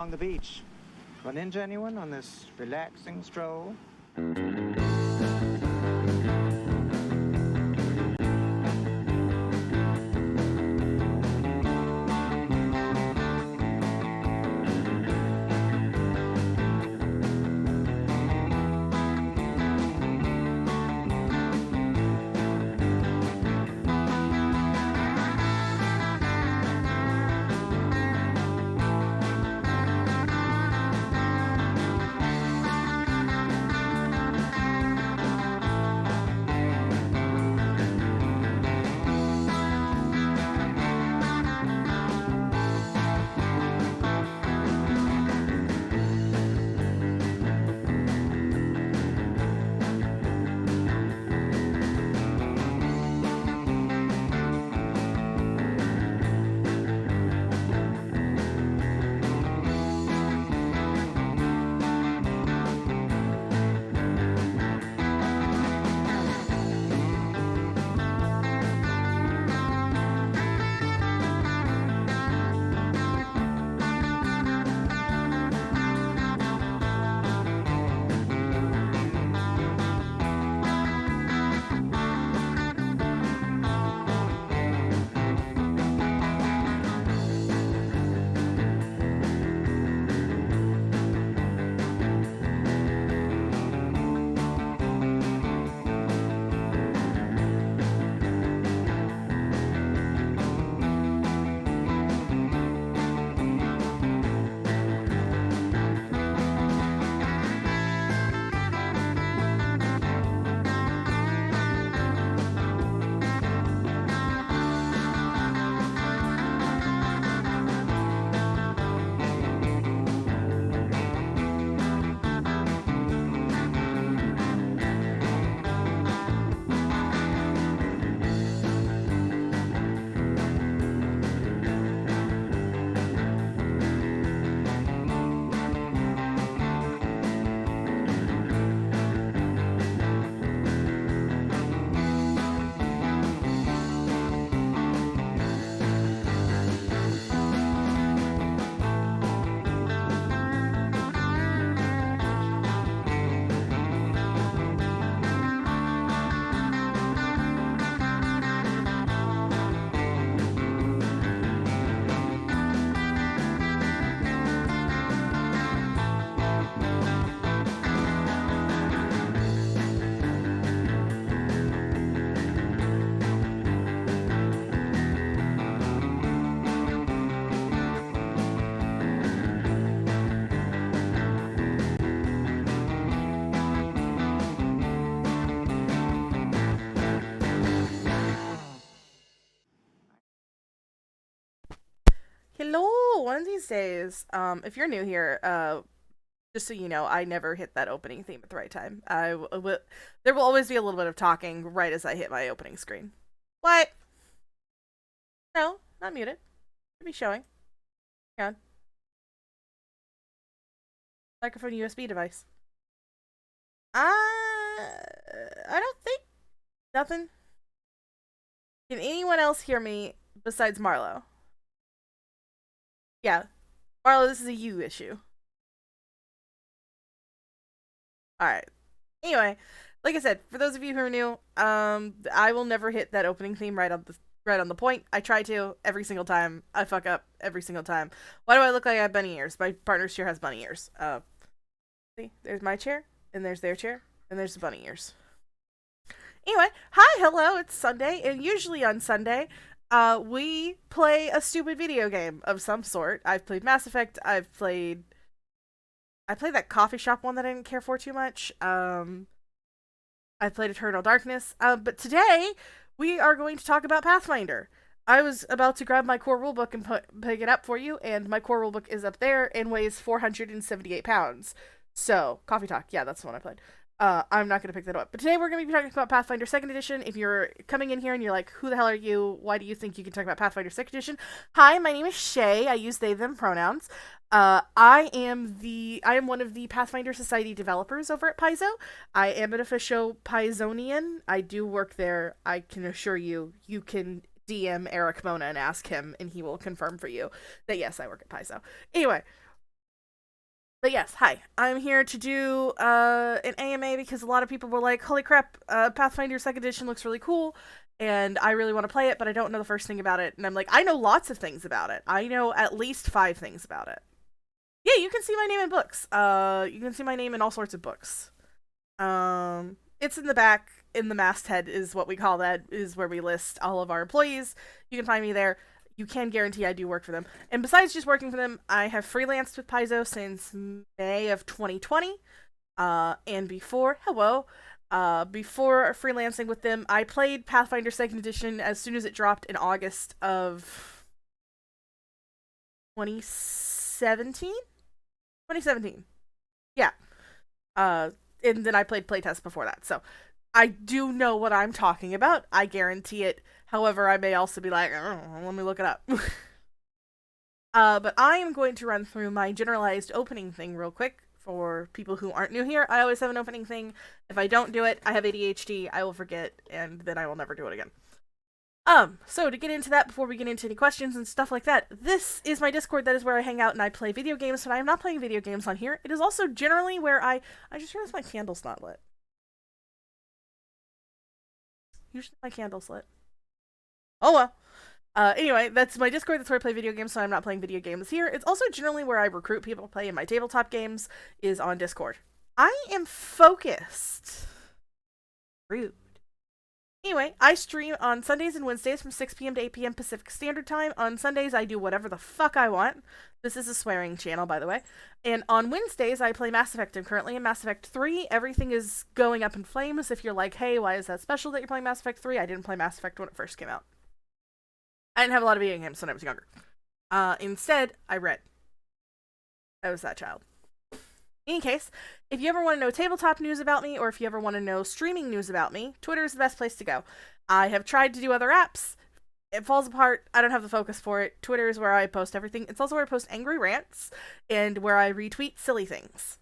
On the beach. Run into anyone on this relaxing stroll? Hello, one of these days, if you're new here, just so you know, I never hit that opening theme at the right time. There will always be a little bit of talking right as I hit my opening screen. What? No, not muted. Should be showing. Hang on. Microphone USB device. I don't think nothing. Can anyone else hear me besides Marlo? Yeah. Marlo, this is a you issue. Alright. Anyway, like I said, for those of you who are new, I will never hit that opening theme right on the point. I try to every single time. I fuck up every single time. Why do I look like I have bunny ears? My partner's chair has bunny ears. See, there's my chair, and there's their chair, and there's the bunny ears. Anyway, hi, hello. It's Sunday, and usually on Sunday, we play a stupid video game of some sort. I've played Mass Effect. I played that coffee shop one that I didn't care for too much. I played Eternal Darkness. But today we are going to talk about Pathfinder. I was about to grab my core rulebook and pick it up for you, and my core rulebook is up there and weighs 478 pounds. So, Coffee Talk, yeah, that's the one I played. I'm not going to pick that up. But today we're going to be talking about Pathfinder 2nd Edition. If you're coming in here and you're like, who the hell are you? Why do you think you can talk about Pathfinder 2nd Edition? Hi, my name is Shay. I use they, them pronouns. I am one of the Pathfinder Society developers over at Paizo. I am an official Paizonian. I do work there. I can assure you, you can DM Eric Mona and ask him, and he will confirm for you that yes, I work at Paizo. Anyway, But yes, hi. I'm here to do an AMA because a lot of people were like, holy crap, Pathfinder 2nd Edition looks really cool, and I really want to play it, but I don't know the first thing about it. And I'm like, I know lots of things about it. I know at least 5 things about it. Yeah, you can see my name in books. You can see my name in all sorts of books. It's in the back, in the masthead is what we call that, is where we list all of our employees. You can find me there. You can guarantee I do work for them. And besides just working for them, I have freelanced with Paizo since May of 2020. And before freelancing with them, I played Pathfinder 2nd Edition as soon as it dropped in August of 2017? 2017. Yeah. And then I played playtest before that. So I do know what I'm talking about. I guarantee it. However, I may also be like, oh, let me look it up. But I am going to run through my generalized opening thing real quick for people who aren't new here. I always have an opening thing. If I don't do it, I have ADHD, I will forget, and then I will never do it again. So to get into that, before we get into any questions and stuff like that, this is my Discord. That is where I hang out and I play video games, but I am not playing video games on here. It is also generally where I just realized my candle's not lit. Usually my candle's lit. Oh well. Anyway, that's my Discord. That's where I play video games, so I'm not playing video games here. It's also generally where I recruit people to play in my tabletop games, is on Discord. I am focused. Rude. Anyway, I stream on Sundays and Wednesdays from 6 p.m. to 8 p.m. Pacific Standard Time. On Sundays, I do whatever the fuck I want. This is a swearing channel, by the way. And on Wednesdays, I play Mass Effect. I'm currently in Mass Effect 3. Everything is going up in flames. If you're like, hey, why is that special that you're playing Mass Effect 3? I didn't play Mass Effect when it first came out. I didn't have a lot of video games when I was younger. Instead, I read. I was that child. In any case, if you ever want to know tabletop news about me, or if you ever want to know streaming news about me, Twitter is the best place to go. I have tried to do other apps. It falls apart. I don't have the focus for it. Twitter is where I post everything. It's also where I post angry rants and where I retweet silly things.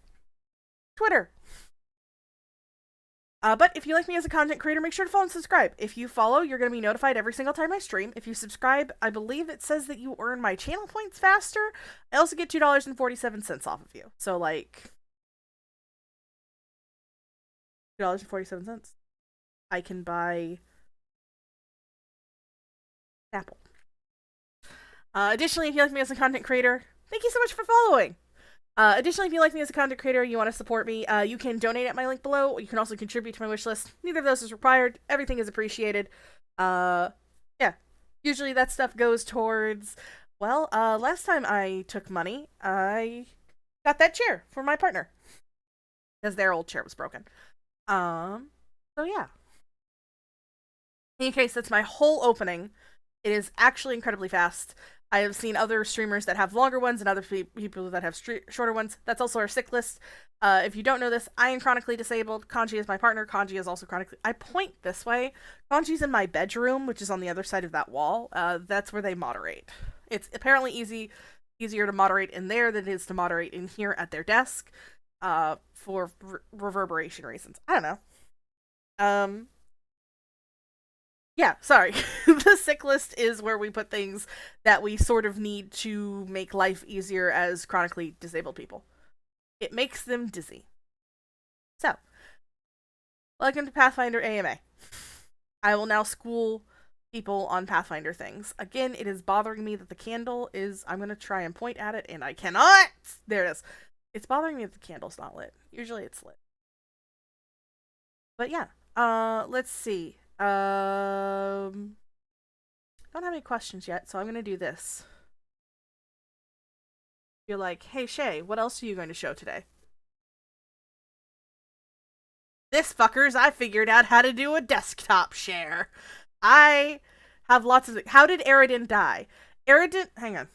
Twitter. But if you like me as a content creator, make sure to follow and subscribe. If you follow, you're going to be notified every single time I stream. If you subscribe, I believe it says that you earn my channel points faster. I also get $2.47 off of you. So, like, $2.47. I can buy Apple. Additionally, if you like me as a content creator, thank you so much for following. Additionally, if you like me as a content creator, you want to support me, you can donate at my link below. You can also contribute to my wish list. Neither of those is required. Everything is appreciated. Yeah. Usually that stuff goes towards, well, last time I took money, I got that chair for my partner. Because their old chair was broken. So yeah. In any case, that's my whole opening. It is actually incredibly fast. I have seen other streamers that have longer ones and other people that have shorter ones. That's also our sick list. If you don't know this, I am chronically disabled. Kanji is my partner. Kanji is also chronically... I point this way. Kanji's in my bedroom, which is on the other side of that wall. That's where they moderate. It's apparently easier to moderate in there than it is to moderate in here at their desk, for reverberation reasons. I don't know. Yeah, sorry. The sick list is where we put things that we sort of need to make life easier as chronically disabled people. It makes them dizzy. So, welcome to Pathfinder AMA. I will now school people on Pathfinder things. Again, it is bothering me that the candle is... I'm going to try and point at it, and I cannot! There it is. It's bothering me that the candle's not lit. Usually it's lit. But yeah, let's see. Don't have any questions yet, so I'm gonna do this. You're like, hey Shay, what else are you going to show today? This fuckers, I figured out how to do a desktop share. I have lots of... How did Aridin die? Hang on.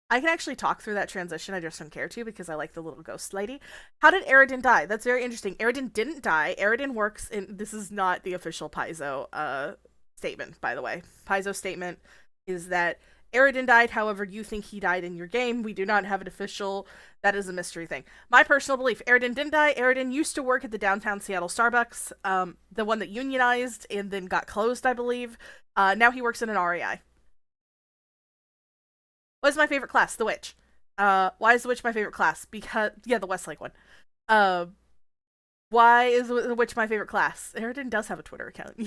I can actually talk through that transition, I just don't care to because I like the little ghost lady. How did Aridin die? That's very interesting. Aridin didn't die. Aridin works in... This is not the official Paizo statement, by the way. Paizo's statement is that Aridin died, however you think he died in your game. We do not have an official... That is a mystery thing. My personal belief, Aridin didn't die. Aridin used to work at the downtown Seattle Starbucks, the one that unionized and then got closed, I believe. Now he works in an REI. What's my favorite class? The Witch. Why is the witch my favorite class? Because yeah, the Westlake one. Uh, why is the witch my favorite class? Eridan does have a Twitter account.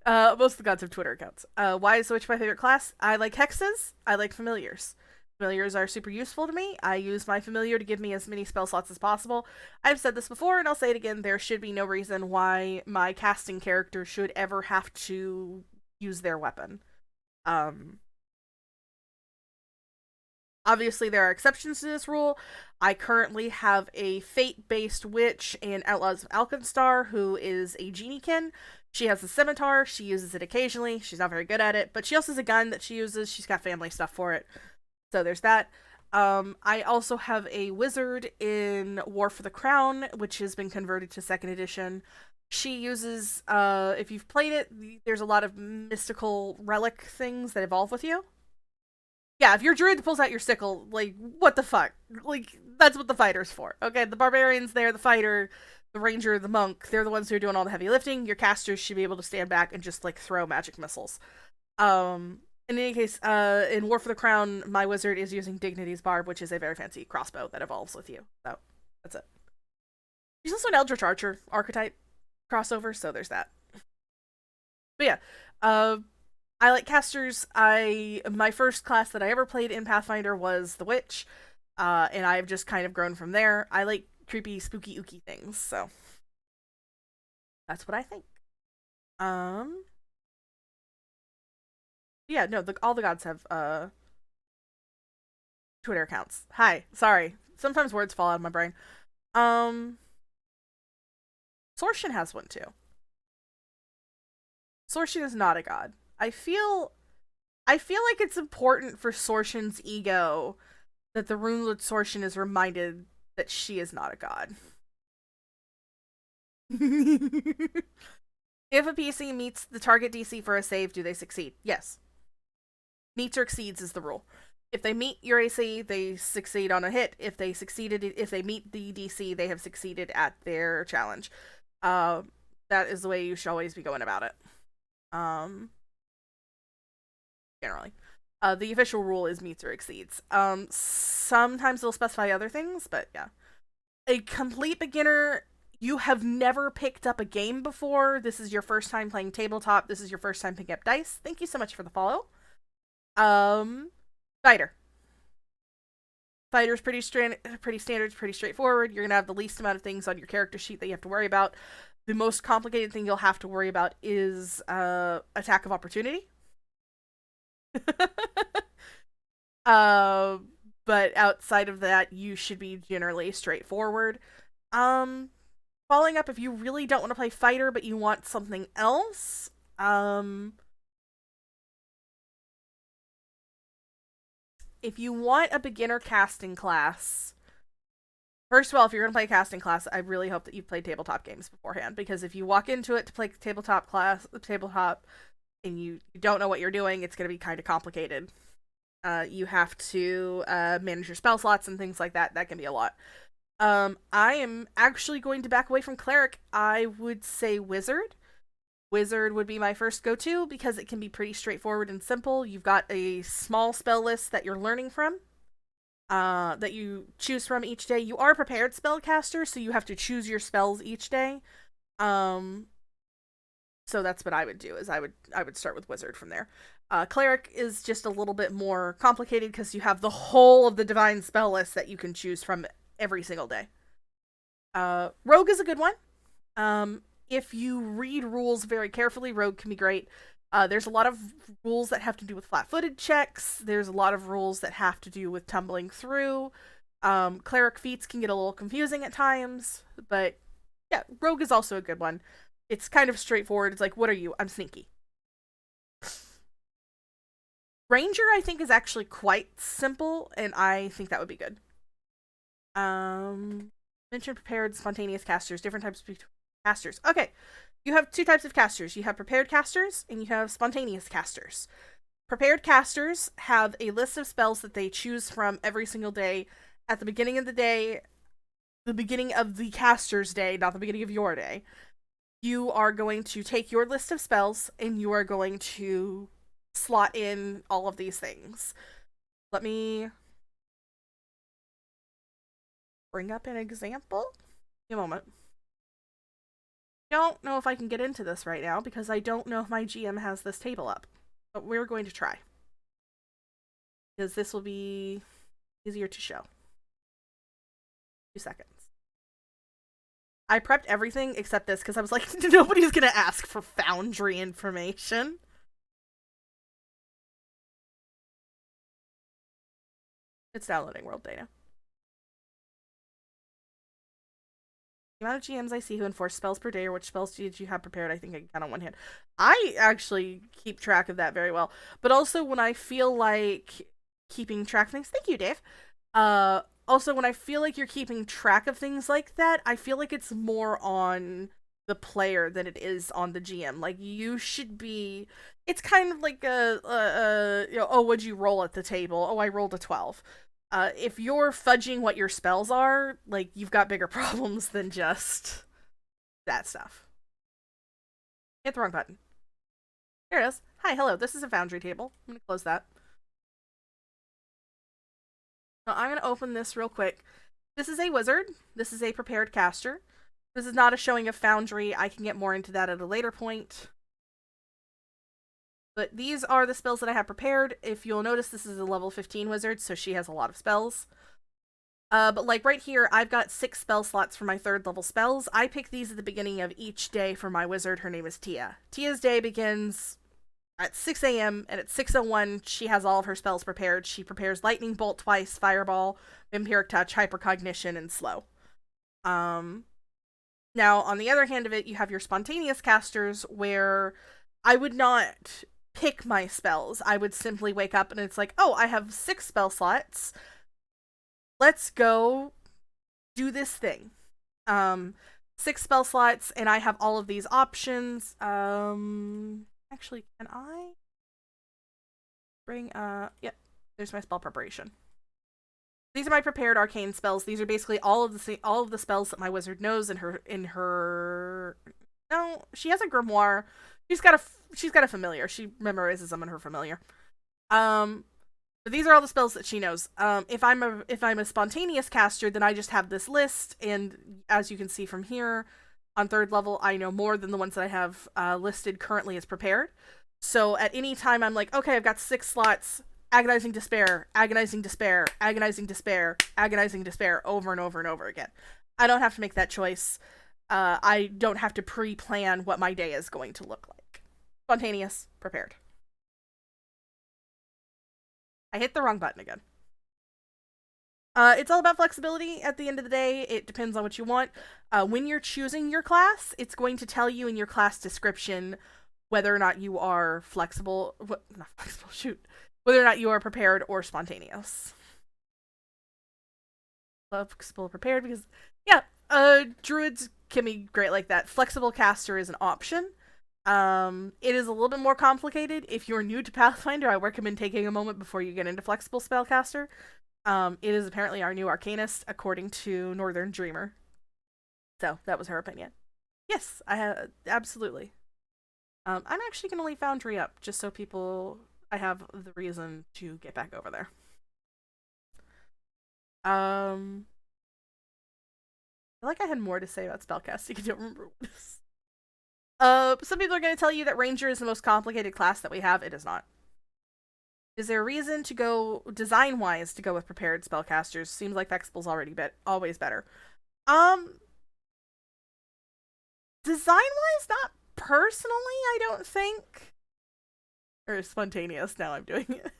Most of the gods have Twitter accounts. Why is the witch my favorite class? I like hexes. I like familiars. Familiars are super useful to me. I use my familiar to give me as many spell slots as possible. I've said this before, and I'll say it again. There should be no reason why my casting character should ever have to use their weapon. Um, Obviously, there are exceptions to this rule. I currently have a fate-based witch in Outlaws of Alkenstar who is a geniekin. She has a scimitar. She uses it occasionally. She's not very good at it, but she also has a gun that she uses. She's got family stuff for it. So there's that. I also have a wizard in War for the Crown, which has been converted to second edition. She uses, if you've played it, there's a lot of mystical relic things that evolve with you. Yeah, if your druid pulls out your sickle, like, what the fuck? Like, that's what the fighter's for. Okay, the barbarian's there, the fighter, the ranger, the monk, they're the ones who are doing all the heavy lifting. Your casters should be able to stand back and just, like, throw magic missiles. In any case, in War for the Crown, my wizard is using Dignity's Barb, which is a very fancy crossbow that evolves with you. So, that's it. He's also an Eldritch Archer archetype crossover, so there's that. But yeah, I like casters. My first class that I ever played in Pathfinder was the witch, and I've just kind of grown from there. I like creepy, spooky, ooky things, so that's what I think. Um, yeah, no, all the gods have Twitter accounts. Hi, sorry, sometimes words fall out of my brain. Um, Sortian has one too. Sortian is not a god. I feel like it's important for Sortian's ego that the Runelord Sortian is reminded that she is not a god. If a PC meets the target DC for a save, do they succeed? Yes. Meets or exceeds is the rule. If they meet your AC, they succeed on a hit. If they meet the DC, they have succeeded at their challenge. Uh, that is the way you should always be going about it. Generally. The official rule is meets or exceeds. Sometimes they'll specify other things, but yeah. A complete beginner, you have never picked up a game before. This is your first time playing tabletop. This is your first time picking up dice. Thank you so much for the follow. Fighter. Fighter's pretty standard, pretty straightforward. You're gonna have the least amount of things on your character sheet that you have to worry about. The most complicated thing you'll have to worry about is attack of opportunity. uh, but outside of that, you should be generally straightforward. Following up, if you really don't want to play fighter, but you want something else, if you want a beginner casting class, first of all, if you're going to play a casting class, I really hope that you've played tabletop games beforehand, because if you walk into it to play tabletop, and you don't know what you're doing, it's going to be kind of complicated. You have to manage your spell slots and things like that. That can be a lot. I am actually going to back away from cleric. I would say wizard. Wizard would be my first go-to because it can be pretty straightforward and simple. You've got a small spell list that you're learning from, that you choose from each day. You are a prepared spellcaster, so you have to choose your spells each day. So that's what I would do, is I would start with wizard from there. Cleric is just a little bit more complicated because you have the whole of the divine spell list that you can choose from every single day. Rogue is a good one. If you read rules very carefully, Rogue can be great. There's a lot of rules that have to do with flat-footed checks. There's a lot of rules that have to do with tumbling through. Cleric feats can get a little confusing at times, but yeah, Rogue is also a good one. It's kind of straightforward. It's like, what are you? I'm sneaky. Ranger, I think, is actually quite simple, and I think that would be good. Mention prepared, spontaneous casters, different types of casters. Okay, you have two types of casters. You have prepared casters, and you have spontaneous casters. Prepared casters have a list of spells that they choose from every single day. At the beginning of the day, the beginning of the caster's day, not the beginning of your day, you are going to take your list of spells, and you are going to slot in all of these things. Let me bring up an example. Give me a moment. Don't know if I can get into this right now because I don't know if my GM has this table up. But we're going to try. Because this will be easier to show. 2 seconds. I prepped everything except this because I was like, nobody's going to ask for Foundry information. It's downloading world data. The amount of GMs I see who enforce spells per day, or which spells did you have prepared, I think I can count on one hand. I actually keep track of that very well. But also when I feel like keeping track of things, thank you, Dave. Also when I feel like you're keeping track of things like that, I feel like it's more on the player than it is on the GM. Like, you should be... It's kind of like you know, oh, what'd you roll at the table? Oh, I rolled a 12. If you're fudging what your spells are, like, you've got bigger problems than just that stuff. Hit the wrong button. There it is. Hi, hello, this is a Foundry table. I'm gonna close that. Now, I'm gonna open this real quick. This is a wizard. This is a prepared caster. This is not a showing of Foundry. I can get more into that at a later point. But these are the spells that I have prepared. If you'll notice, this is a level 15 wizard, so she has a lot of spells. But like right here, I've got 6 spell slots for my 3rd level spells. I pick these at the beginning of each day for my wizard. Her name is Tia. Tia's day begins at 6 a.m. and at 6:01, she has all of her spells prepared. She prepares Lightning Bolt twice, Fireball, Vampiric Touch, Hypercognition, and Slow. Now, on the other hand of it, you have your spontaneous casters, where I would not pick my spells. I would simply wake up and it's like, oh, I have 6 spell slots. Let's go do this thing. 6 spell slots, and I have all of these options. Actually, can I bring, yep, there's my spell preparation. These are my prepared arcane spells. These are basically all of the spells that my wizard knows in her. No, she has a grimoire. She's got a familiar. She memorizes them in her familiar. But these are all the spells that she knows. If I'm a spontaneous caster, then I just have this list, and as you can see from here, on 3rd level, I know more than the ones that I have listed currently as prepared. So at any time, I'm like, okay, I've got 6 slots. Agonizing Despair, Agonizing Despair, Agonizing Despair, Agonizing Despair, over and over and over again. I don't have to make that choice. I don't have to pre-plan what my day is going to look like. Spontaneous, prepared. I hit the wrong button again. It's all about flexibility at the end of the day. It depends on what you want. When you're choosing your class, it's going to tell you in your class description whether or not you are flexible. Not flexible, shoot. Whether or not you are prepared or spontaneous. Flexible prepared because, yeah, druids can be great like that. Flexible caster is an option. It is a little bit more complicated. If you're new to Pathfinder, I recommend taking a moment before you get into flexible spellcaster. It is apparently our new arcanist, according to Northern Dreamer. So, that was her opinion. Yes, I have, absolutely. I'm actually going to leave Foundry up, just so I have the reason to get back over there. I feel like I had more to say about spellcasting. I don't remember what it is. Some people are going to tell you that Ranger is the most complicated class that we have. It is not. Is there a reason to go, design-wise, to go with prepared spellcasters? Seems like Flexible's always better. Design-wise, not personally, I don't think. Or spontaneous, now I'm doing it.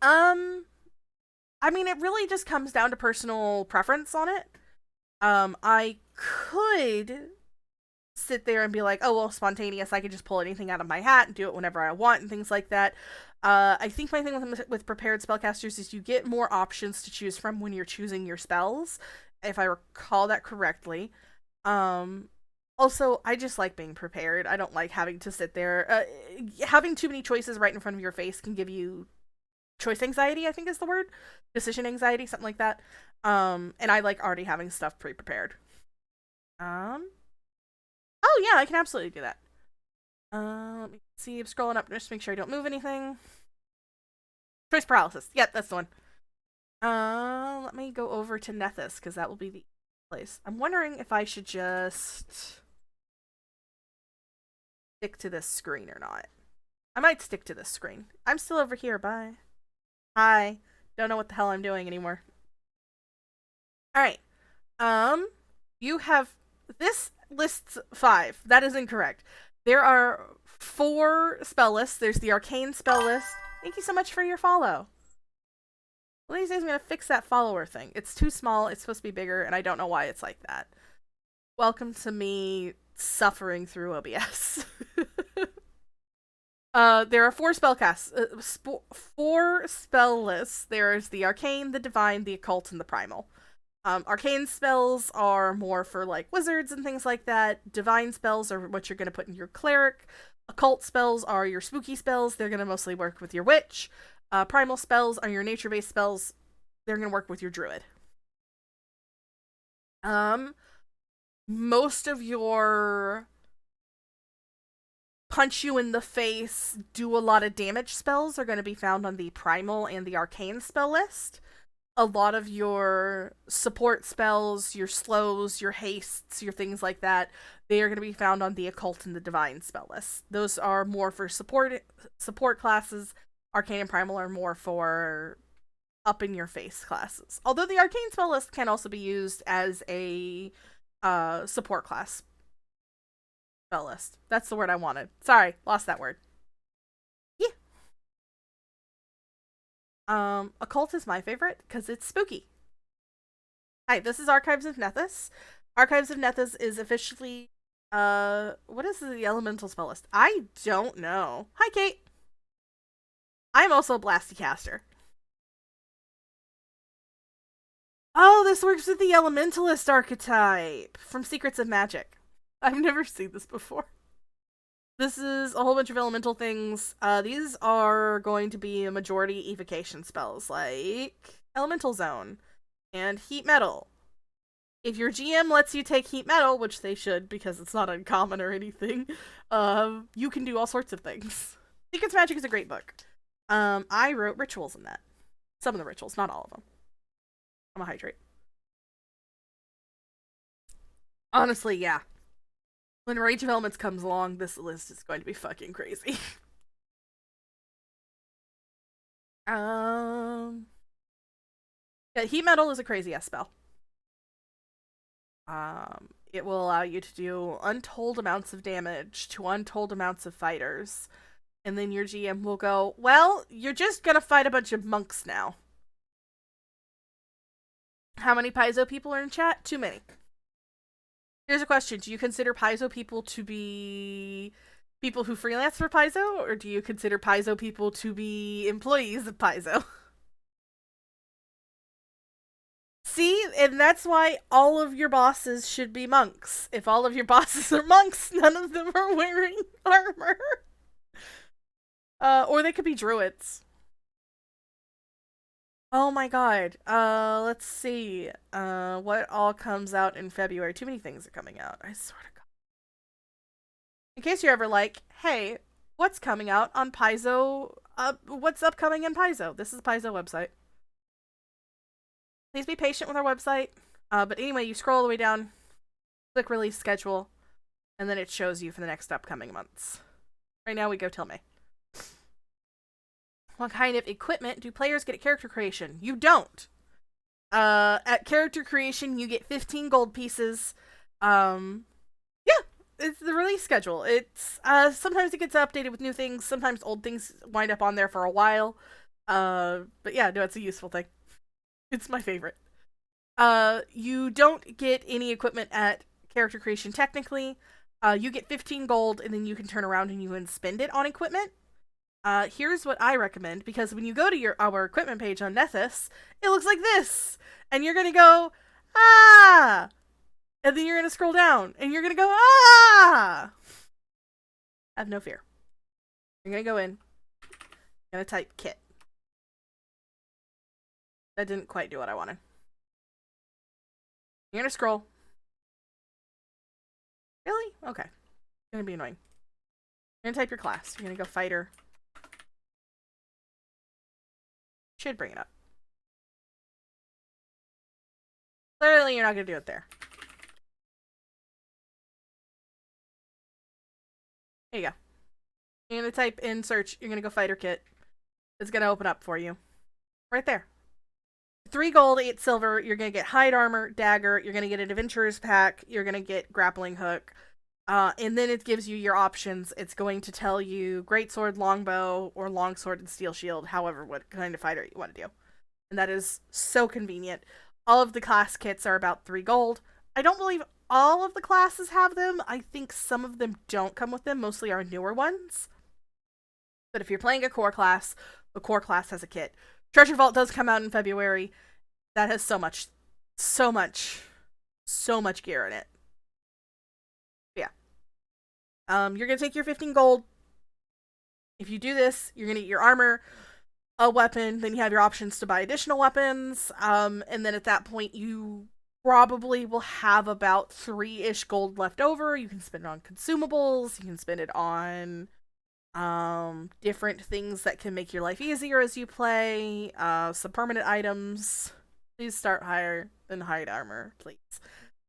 I mean, it really just comes down to personal preference on it. I could sit there and be like, oh, well, spontaneous, I could just pull anything out of my hat and do it whenever I want and things like that. I think my thing with prepared spellcasters is you get more options to choose from when you're choosing your spells, if I recall that correctly. Also, I just like being prepared. I don't like having to sit there. Having too many choices right in front of your face can give you choice anxiety, I think is the word. Decision anxiety, something like that. And I like already having stuff pre-prepared. Oh yeah, I can absolutely do that. Let me see. I'm scrolling up just to make sure I don't move anything. Choice paralysis. Yep, that's the one. Let me go over to Nethys, because that will be the place. I'm wondering if I should just stick to this screen or not. I might stick to this screen. I'm still over here. Bye. Hi. Don't know what the hell I'm doing anymore. Alright. You have... This lists 5. That is incorrect. There are 4 spell lists. There's the arcane spell list. Thank you so much for your follow. One of these days I'm going to fix that follower thing. It's too small. It's supposed to be bigger, and I don't know why it's like that. Welcome to me suffering through OBS. There are 4 spell casts. 4 spell lists. There's the arcane, the divine, the occult, and the primal. Arcane spells are more for like wizards and things like that. Divine spells are what you're going to put in your cleric. Occult spells are your spooky spells. They're going to mostly work with your witch. Primal spells are your nature-based spells. They're going to work with your druid. Most of your punch you in the face, do a lot of damage spells are going to be found on the primal and the arcane spell list. A lot of your support spells, your slows, your hastes, your things like that, they are going to be found on the occult and the divine spell list. Those are more for support classes. Arcane and primal are more for up in your face classes. Although the arcane spell list can also be used as a support class spell list. That's the word I wanted. Sorry, lost that word. Occult is my favorite because it's spooky. Hi, this is Archives of Nethys. Archives of Nethys is officially, what is the elemental spell list? I don't know. Hi, Kate. I'm also a Blasticaster. Oh, this works with the Elementalist archetype from Secrets of Magic. I've never seen this before. This is a whole bunch of elemental things. These are going to be a majority evocation spells, like Elemental Zone and Heat Metal. If your GM lets you take Heat Metal, which they should because it's not uncommon or anything, you can do all sorts of things. Secrets of Magic is a great book. I wrote rituals in that. Some of the rituals, not all of them. I'm a hydrate. Honestly, yeah. When Rage of Elements comes along, this list is going to be fucking crazy. Yeah, Heat Metal is a crazy ass spell. It will allow you to do untold amounts of damage to untold amounts of fighters. And then your GM will go, well, you're just gonna fight a bunch of monks now. How many Paizo people are in chat? Too many. Here's a question. Do you consider Paizo people to be people who freelance for Paizo? Or do you consider Paizo people to be employees of Paizo? See? And that's why all of your bosses should be monks. If all of your bosses are monks, none of them are wearing armor. Or they could be druids. Oh my god. Let's see. What all comes out in February? Too many things are coming out. I swear to God. In case you're ever like, hey, what's coming out on Paizo? What's upcoming in Paizo? This is the Paizo website. Please be patient with our website. But anyway, you scroll all the way down, click release schedule, and then it shows you for the next upcoming months. Right now we go till May. What kind of equipment do players get at character creation? You don't. At character creation, you get 15 gold pieces. Yeah, it's the release schedule. It's sometimes it gets updated with new things. Sometimes old things wind up on there for a while. But yeah, no, it's a useful thing. It's my favorite. You don't get any equipment at character creation technically. You get 15 gold, and then you can turn around and you can spend it on equipment. Here's what I recommend, because when you go to our equipment page on Nethys, it looks like this! And you're gonna go, ah! And then you're gonna scroll down, and you're gonna go, ah! Have no fear. You're gonna go in, you're gonna type kit. That didn't quite do what I wanted. You're gonna scroll. Really? Okay. It's gonna be annoying. You're gonna type your class. You're gonna go fighter. Should bring it up. Clearly, you're not gonna do it there. There you go. You're gonna type in search. You're gonna go fighter kit. It's gonna open up for you. Right there. 3 gold, 8 silver. You're gonna get hide armor, dagger. You're gonna get an adventurer's pack. You're gonna get grappling hook. And then it gives you your options. It's going to tell you greatsword, longbow, or longsword and steel shield, however, what kind of fighter you want to do. And that is so convenient. All of the class kits are about 3 gold. I don't believe all of the classes have them. I think some of them don't come with them, mostly our newer ones. But if you're playing a core class, the core class has a kit. Treasure Vault does come out in February. That has so much gear in it. Yeah. You're gonna take your 15 gold. If you do this, you're gonna get your armor, a weapon, then you have your options to buy additional weapons. And then at that point, you probably will have about 3-ish gold left over. You can spend it on consumables. You can spend it on different things that can make your life easier as you play. Some permanent items. Please start higher than hide armor, please.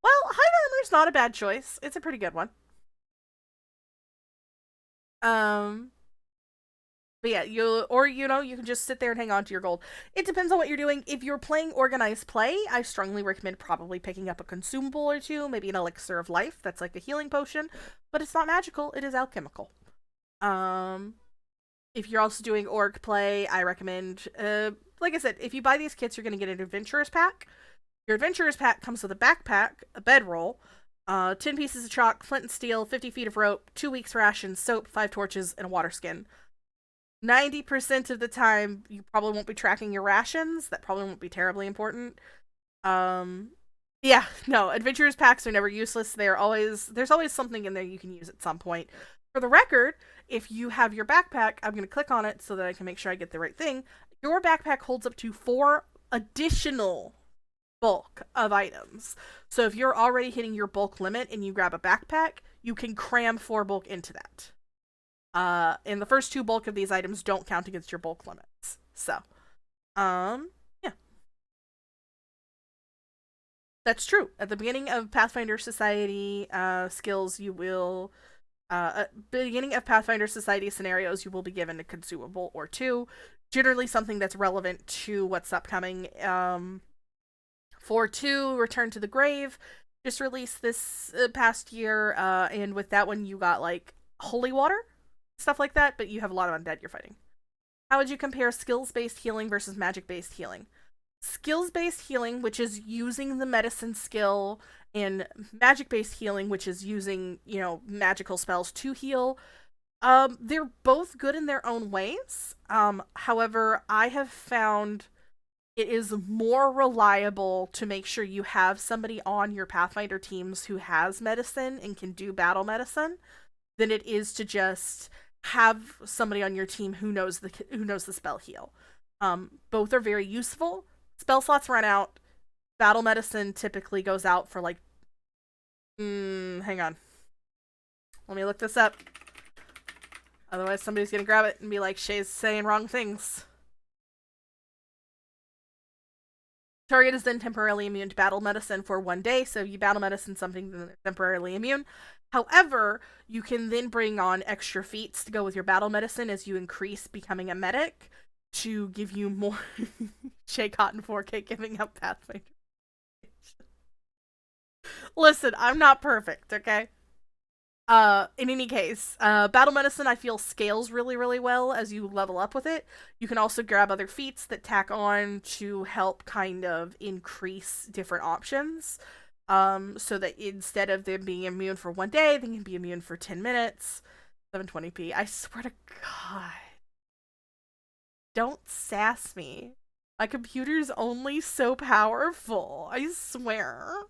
Well, hide armor's not a bad choice. It's a pretty good one. But yeah, you can just sit there and hang on to your gold. It depends on what you're doing. If you're playing organized play, I strongly recommend probably picking up a consumable or two, maybe an elixir of life. That's like a healing potion, but it's not magical. It is alchemical. If you're also doing org play, I recommend, like I said, if you buy these kits, you're going to get an adventurer's pack. Your adventurer's pack comes with a backpack, a bedroll, 10 pieces of chalk, flint and steel, 50 feet of rope, 2 weeks rations, soap, 5 torches, and a water skin. 90% of the time, you probably won't be tracking your rations. That probably won't be terribly important. Yeah, no, adventurers packs are never useless. There's always something in there you can use at some point. For the record, if you have your backpack, I'm going to click on it so that I can make sure I get the right thing. Your backpack holds up to 4 additional bulk of items. So if you're already hitting your bulk limit and you grab a backpack, you can cram 4 bulk into that. And the first 2 bulk of these items don't count against your bulk limits. So, yeah. That's true. At the beginning of Pathfinder Society skills, you will, beginning of Pathfinder Society scenarios, you will be given a consumable or 2. Generally something that's relevant to what's upcoming. For 2, Return to the Grave, just released this past year, and with that one you got, like, holy water? Stuff like that, but you have a lot of undead you're fighting. How would you compare skills-based healing versus magic-based healing? Skills-based healing, which is using the medicine skill, and magic-based healing, which is using, magical spells to heal. They're both good in their own ways. However, I have found it is more reliable to make sure you have somebody on your Pathfinder teams who has medicine and can do battle medicine than it is to just have somebody on your team who knows the spell heal. Both are very useful. Spell slots run out. Battle medicine typically goes out for like, hang on. Let me look this up. Otherwise somebody's gonna grab it and be like, Shay's saying wrong things. Target is then temporarily immune to battle medicine for 1 day, so if you battle medicine something, then they're temporarily immune. However, you can then bring on extra feats to go with your battle medicine as you increase becoming a medic to give you more. Shay Cotton 4K giving up Pathfinder. Listen, I'm not perfect, okay? In any case, battle medicine I feel scales really, really well as you level up with it. You can also grab other feats that tack on to help kind of increase different options. So that instead of them being immune for 1 day, they can be immune for 10 minutes. 720p. I swear to God. Don't sass me. My computer's only so powerful. I swear.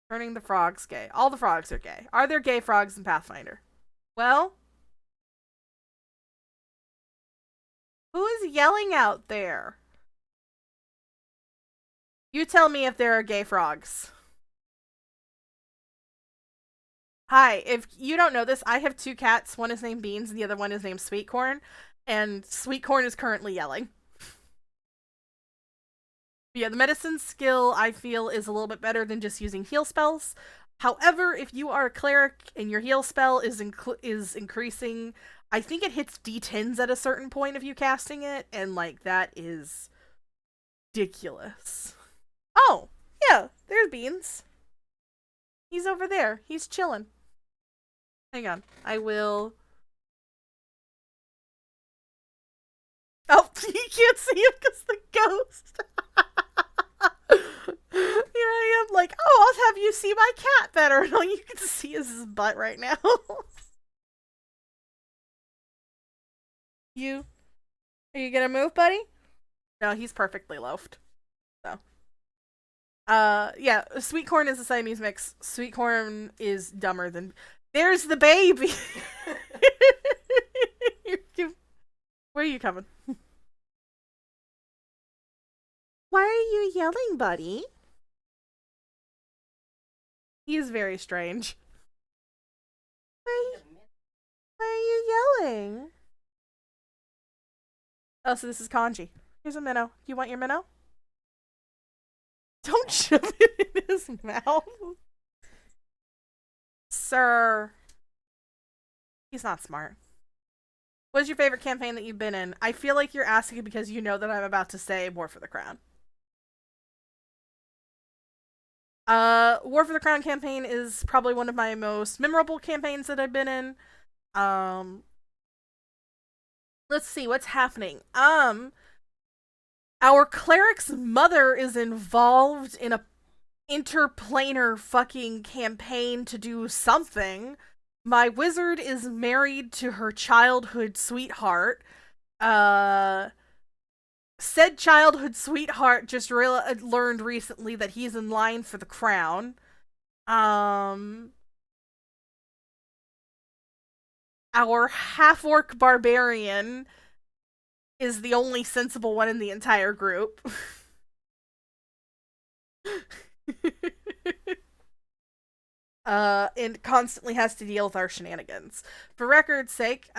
Turning the frogs gay. All the frogs are gay. Are there gay frogs in Pathfinder? Well, who is yelling out there? You tell me if there are gay frogs. Hi, if you don't know this, I have two cats. One is named Beans and the other one is named Sweetcorn. And Sweetcorn is currently yelling. Yeah, the medicine skill, I feel, is a little bit better than just using heal spells. However, if you are a cleric and your heal spell is increasing, I think it hits D10s at a certain point of you casting it, and, like, that is ridiculous. Oh, yeah, there's Beans. He's over there. He's chilling. Hang on. I will... Oh, you can't see him because the ghost. Here I am, like, oh, I'll have you see my cat better. And all you can see is his butt right now. You, are you gonna move, buddy? No, he's perfectly loafed. So, yeah, Sweetcorn is a Siamese mix. Sweetcorn is dumber than. There's the baby. Where are you coming? Why are you yelling, buddy? He is very strange. Why are you yelling? Oh, so this is Kanji. Here's a minnow. You want your minnow? Don't shove it in his mouth. Sir. He's not smart. What is your favorite campaign that you've been in? I feel like you're asking because you know that I'm about to say War for the Crown. War for the Crown campaign is probably one of my most memorable campaigns that I've been in. Let's see what's happening. Our cleric's mother is involved in a interplanar fucking campaign to do something. My wizard is married to her childhood sweetheart. Said childhood sweetheart just learned recently that he's in line for the crown. Our half-orc barbarian is the only sensible one in the entire group. And constantly has to deal with our shenanigans. For record's sake,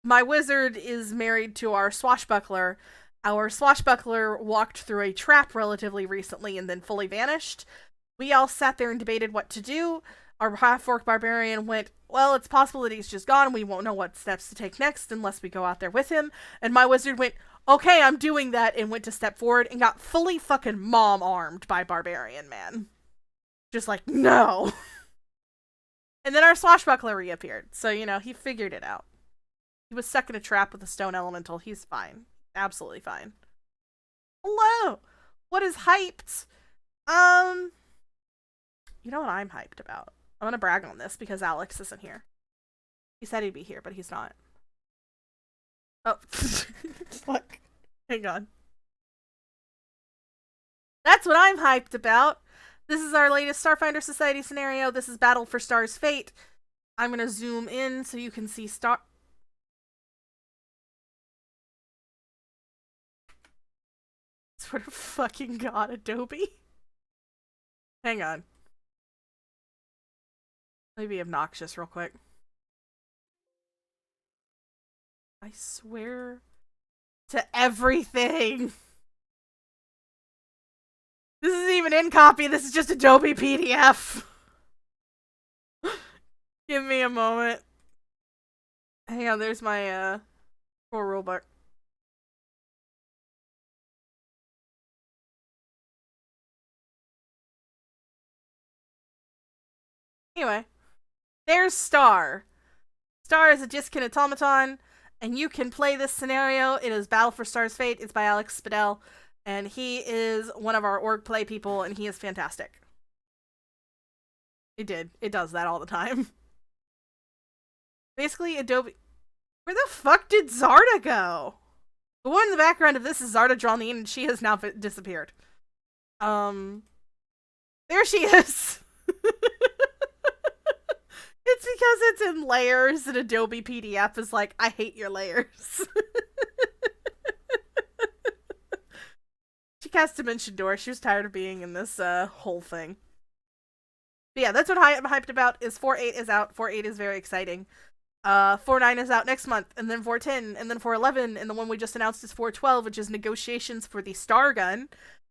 my wizard is married to our swashbuckler. Our swashbuckler walked through a trap relatively recently and then fully vanished. We all sat there and debated what to do. Our half-orc barbarian went, well, it's possible that he's just gone. We won't know what steps to take next unless we go out there with him. And my wizard went, okay, I'm doing that, and went to step forward and got fully fucking mom-armed by barbarian man. Just like, no. And then our swashbuckler reappeared. So, you know, he figured it out. He was stuck in a trap with a stone elemental. He's fine. Absolutely fine. Hello! What is hyped? You know what I'm hyped about? I'm gonna brag on this because Alex isn't here. He said he'd be here, but he's not. Oh. Fuck. Hang on. That's what I'm hyped about. This is our latest Starfinder Society scenario. This is Battle for Star's Fate. I'm gonna zoom in so you can see Star... Swear to fucking god, Adobe. Hang on. Let me be obnoxious real quick. I swear to everything. This isn't even in copy. This is just Adobe PDF. Give me a moment. Hang on, there's my core rulebook. Anyway, there's Star. Star is a Jiskin automaton, and you can play this scenario. It is Battle for Star's Fate. It's by Alex Spadell, and he is one of our org play people, and he is fantastic. It does that all the time. Basically, Adobe... Where the fuck did Zarda go? The one in the background of this is Zarda Drawning, and she has now disappeared. There she is! It's because it's in layers, and Adobe PDF is like, I hate your layers. She cast Dimension Door. She was tired of being in this whole thing. But yeah, that's what I'm hyped about. Is 4.8 is out. 4.8 is very exciting. 4.9 is out next month, and then 4.10, and then 4.11, and the one we just announced is 4.12, which is negotiations for the Star Gun,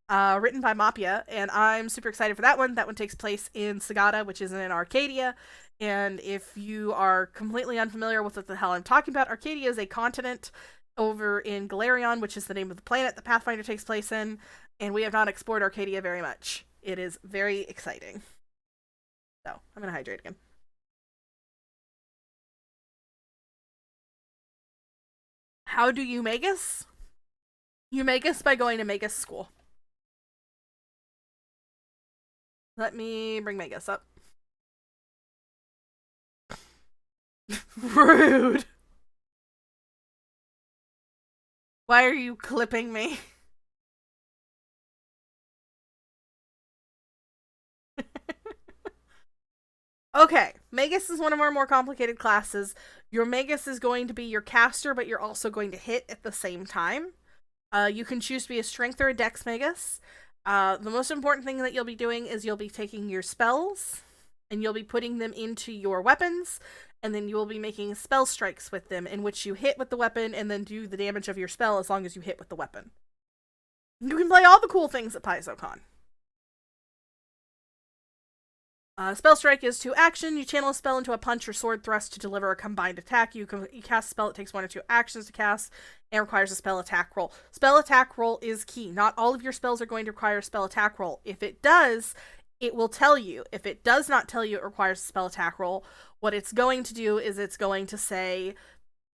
written by Mapia, and I'm super excited for that one. That one takes place in Sagada, which is in Arcadia, and if you are completely unfamiliar with what the hell I'm talking about, Arcadia is a continent over in Galarion, which is the name of the planet that Pathfinder takes place in, and we have not explored Arcadia very much. It is very exciting. So, I'm gonna hydrate again. How do you Magus? You Magus by going to Magus school. Let me bring Magus up. Rude. Why are you clipping me? Okay, Magus is one of our more complicated classes. Your Magus is going to be your caster, but you're also going to hit at the same time. You can choose to be a strength or a dex Magus. The most important thing that you'll be doing is you'll be taking your spells and you'll be putting them into your weapons, and then you will be making spell strikes with them in which you hit with the weapon and then do the damage of your spell as long as you hit with the weapon. You can play all the cool things at PaizoCon. Spell Strike is 2 action. You channel a spell into a punch or sword thrust to deliver a combined attack. You cast a spell, it takes 1 or 2 actions to cast, and requires a spell attack roll. Spell attack roll is key. Not all of your spells are going to require a spell attack roll. If it does, it will tell you. If it does not tell you it requires a spell attack roll, what it's going to do is it's going to say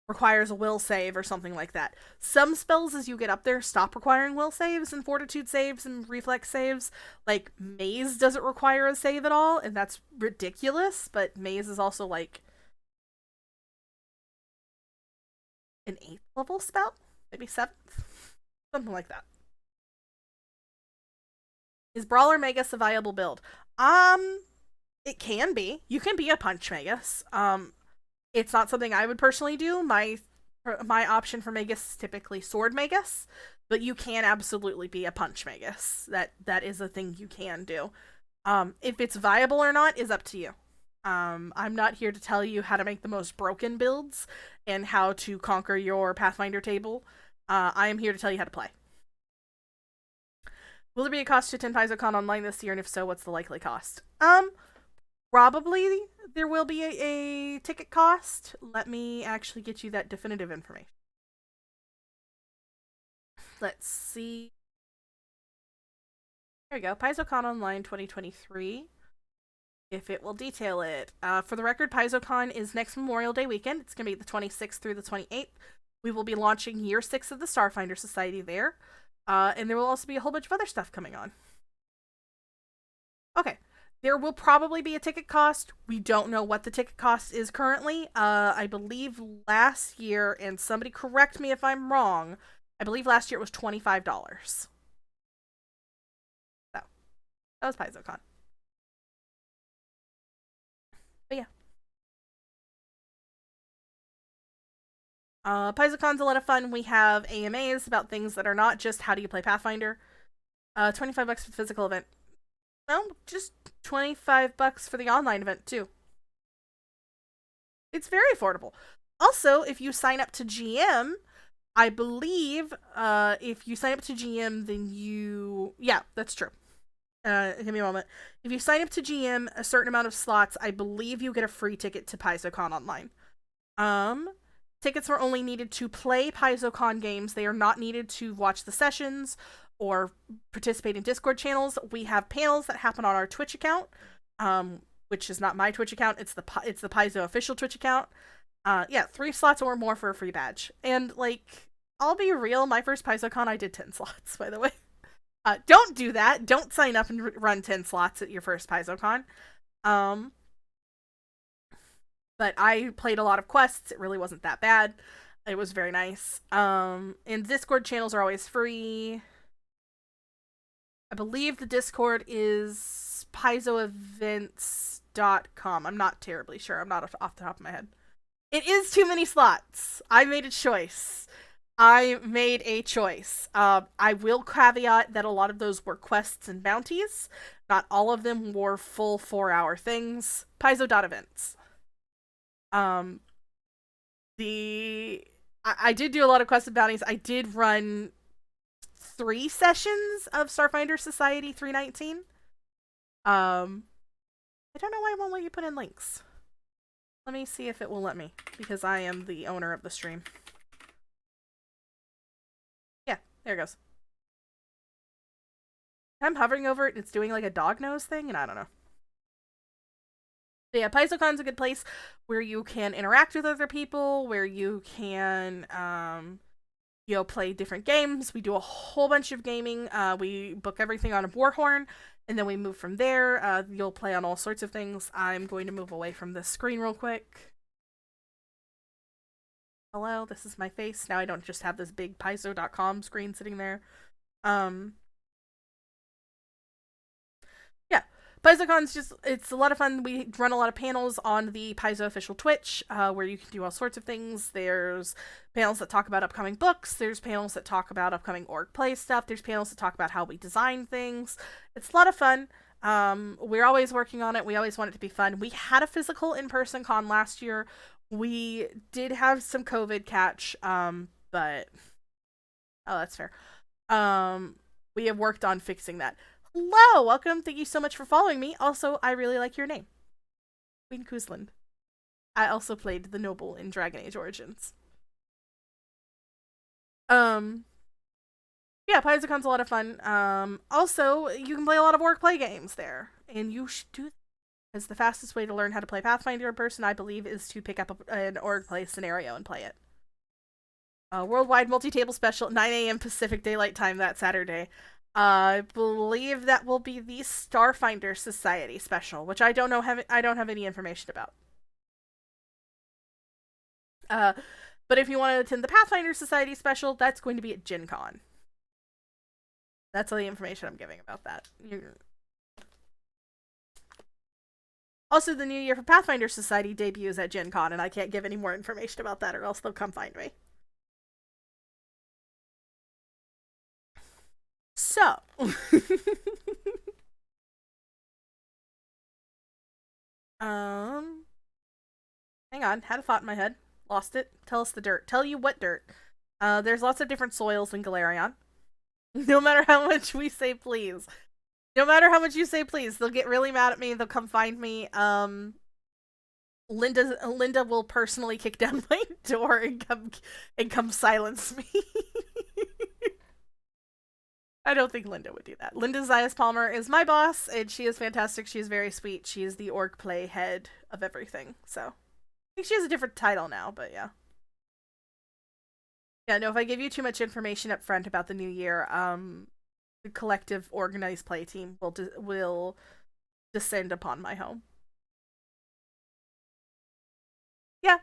requires a will save or something like that. Some spells as you get up there stop requiring will saves and fortitude saves and reflex saves. Like Maze doesn't require a save at all, and that's ridiculous, but Maze is also like an 8th level spell? Maybe 7th? Something like that. Is Brawler Magus a viable build? It can be. You can be a Punch Magus. It's not something I would personally do. My option for Magus is typically Sword Magus, but you can absolutely be a Punch Magus. That is a thing you can do. If it's viable or not is up to you. I'm not here to tell you how to make the most broken builds and how to conquer your Pathfinder table. I am here to tell you how to play. Will there be a cost to attend PaizoCon online this year, and if so, what's the likely cost? Probably there will be a ticket cost. Let me actually get you that definitive information. Let's see. There we go. PaizoCon Online 2023. If it will detail it. For the record, PaizoCon is next Memorial Day weekend. It's going to be the 26th through the 28th. We will be launching Year 6 of the Starfinder Society there. And there will also be a whole bunch of other stuff coming on. Okay. There will probably be a ticket cost. We don't know what the ticket cost is currently. I believe last year, and somebody correct me if I'm wrong, I believe last year it was $25. So, that was PaizoCon. But yeah. PaizoCon's a lot of fun. We have AMAs about things that are not just how do you play Pathfinder. $25 for the physical event. No, just $25 for the online event, too. It's very affordable. Also, if you sign up to GM, I believe, if you sign up to GM, then you... Yeah, that's true. Give me a moment. If you sign up to GM a certain amount of slots, I believe you get a free ticket to PaizoCon Online. Tickets are only needed to play PaizoCon games. They are not needed to watch the sessions or participate in Discord channels. We have panels that happen on our Twitch account, which is not my Twitch account. It's the Paizo official Twitch account. Yeah, 3 slots or more for a free badge. And, like, I'll be real, my first PaizoCon, I did 10 slots, by the way. Don't do that. Don't sign up and run 10 slots at your first PaizoCon. But I played a lot of quests. It really wasn't that bad. It was very nice. And Discord channels are always free. I believe the Discord is paizoevents.com. I'm not terribly sure. I'm not off the top of my head. It is too many slots. I made a choice. I made a choice. I will caveat that a lot of those were quests and bounties. Not all of them were full 4-hour things. Paizo dot events. Um, the I did do a lot of quests and bounties. I did run 3 sessions of Starfinder Society 319. I don't know why it won't let you put in links. Let me see if it will let me, because I am the owner of the stream. Yeah, there it goes. I'm hovering over it, it's doing like a dog nose thing, and I don't know. But yeah, PaizoCon's a good place where you can interact with other people, where you can, play different games. We do a whole bunch of gaming. We book everything on a Warhorn, and then we move from there. You'll play on all sorts of things. I'm going to move away from this screen real quick. Hello, this is my face. Now I don't just have this big Paizo.com screen sitting there. Yeah. PaizoCon's it's a lot of fun. We run a lot of panels on the Paizo official Twitch, where you can do all sorts of things. There's panels that talk about upcoming books. There's panels that talk about upcoming org play stuff. There's panels that talk about how we design things. It's a lot of fun. We're always working on it. We always want it to be fun. We had a physical in-person con last year. We did have some COVID catch, but that's fair. We have worked on fixing that. Hello, welcome. Thank you so much for following me. Also, I really like your name, Queen Kuzland. I also played the noble in Dragon Age Origins. Yeah, PaizoCon's a lot of fun. Also, you can play a lot of org play games there, and you should do that. Because the fastest way to learn how to play Pathfinder in person, I believe, is to pick up an org play scenario and play it. Worldwide multi-table special, 9 a.m. Pacific Daylight Time that Saturday. I believe that will be the Starfinder Society special, which I don't have any information about. But if you want to attend the Pathfinder Society special, that's going to be at Gen Con. That's all the information I'm giving about that. Also, the New Year for Pathfinder Society debuts at Gen Con, and I can't give any more information about that, or else they'll come find me. So, hang on, had a thought in my head, lost it. Tell us the dirt. Tell you what dirt. There's lots of different soils in Galarion. No matter how much we say please. No matter how much you say please, they'll get really mad at me. They'll come find me. Linda will personally kick down my door and come silence me. I don't think Linda would do that. Linda Zayas Palmer is my boss, and she is fantastic. She is very sweet. She is the org play head of everything. So I think she has a different title now, but yeah. Yeah, no, if I give you too much information up front about the new year, the collective organized play team will descend upon my home. Yeah.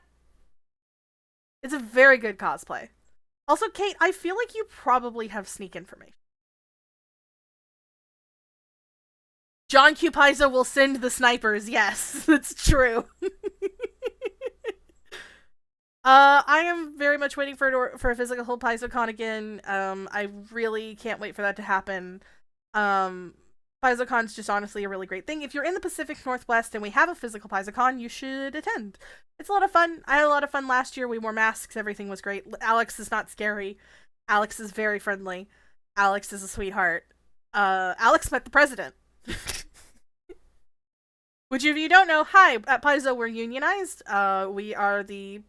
It's a very good cosplay. Also, Kate, I feel like you probably have sneak information. John Q. Paizo will send the snipers. Yes, that's true. I am very much waiting for a physical PaizoCon again. I really can't wait for that to happen. PaizoCon's just honestly a really great thing. If you're in the Pacific Northwest and we have a physical PaizoCon, you should attend. It's a lot of fun. I had a lot of fun last year. We wore masks. Everything was great. Alex is not scary. Alex is very friendly. Alex is a sweetheart. Alex met the president. Which, if you don't know, hi, at Paizo, we're unionized. We are the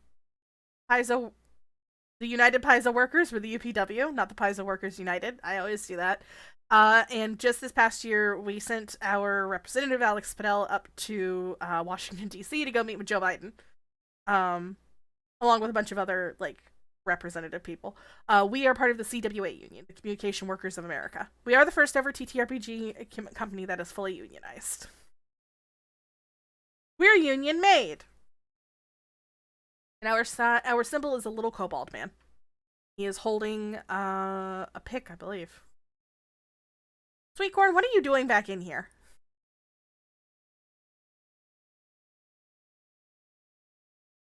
United Paizo Workers. We're the UPW, not the Paizo Workers United. I always do that. And just this past year, we sent our representative, Alex Padel, up to Washington, D.C. to go meet with Joe Biden. Along with a bunch of other, representative people. We are part of the CWA union, the Communication Workers of America. We are the first ever TTRPG company that is fully unionized. We're union made. And our symbol is a little kobold man. He is holding a pick, I believe. Sweetcorn, what are you doing back in here?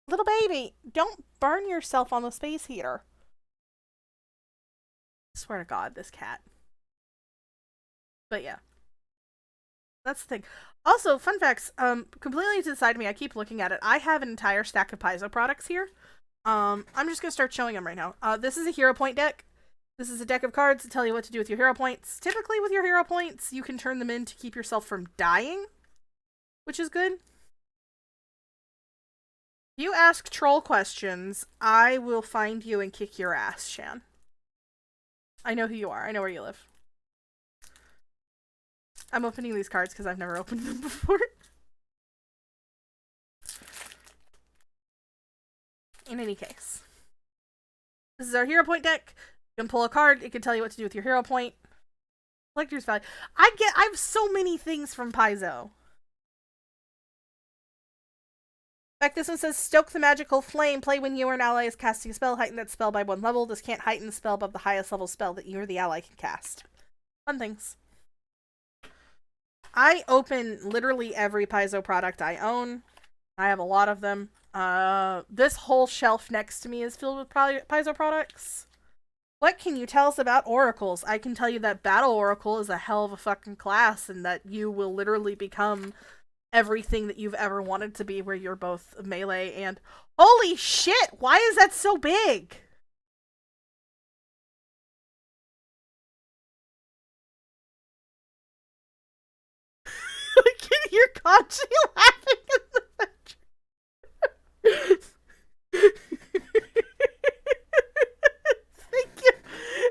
Little baby, don't burn yourself on the space heater. Swear to God, this cat. But yeah. That's the thing. Also, fun facts, completely to the side of me, I keep looking at it. I have an entire stack of Paizo products here. I'm just gonna start showing them right now. This is a hero point deck. This is a deck of cards to tell you what to do with your hero points. Typically with your hero points, you can turn them in to keep yourself from dying, which is good. If you ask troll questions, I will find you and kick your ass, Shan. I know who you are. I know where you live. I'm opening these cards because I've never opened them before. In any case. This is our hero point deck. You can pull a card. It can tell you what to do with your hero point. Collector's value. I have so many things from Paizo. In fact, this one says, stoke the magical flame. Play when you or an ally is casting a spell. Heighten that spell by 1 level. This can't heighten the spell above the highest level spell that you or the ally can cast. Fun things. I open literally every Paizo product I own. I have a lot of them. This whole shelf next to me is filled with Paizo products. What can you tell us about oracles? I can tell you that Battle Oracle is a hell of a fucking class and that you will literally become everything that you've ever wanted to be, where you're both melee and... Holy shit! Why is that so big? I can hear Kanji laughing in the bedroom.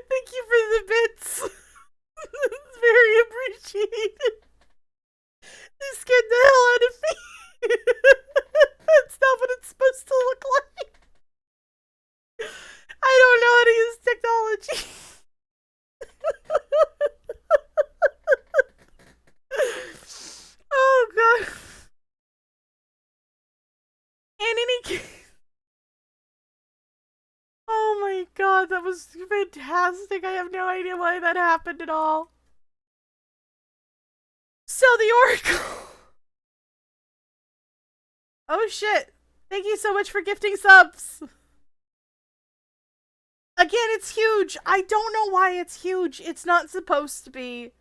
Thank you for the bits. It's very appreciated. They scared the hell out of me. That's not what it's supposed to look like. I don't know how to use technology. Oh god. In any case. Oh my god, that was fantastic. I have no idea why that happened at all. So the Oracle. Oh shit. Thank you so much for gifting subs. Again, it's huge. I don't know why it's huge. It's not supposed to be.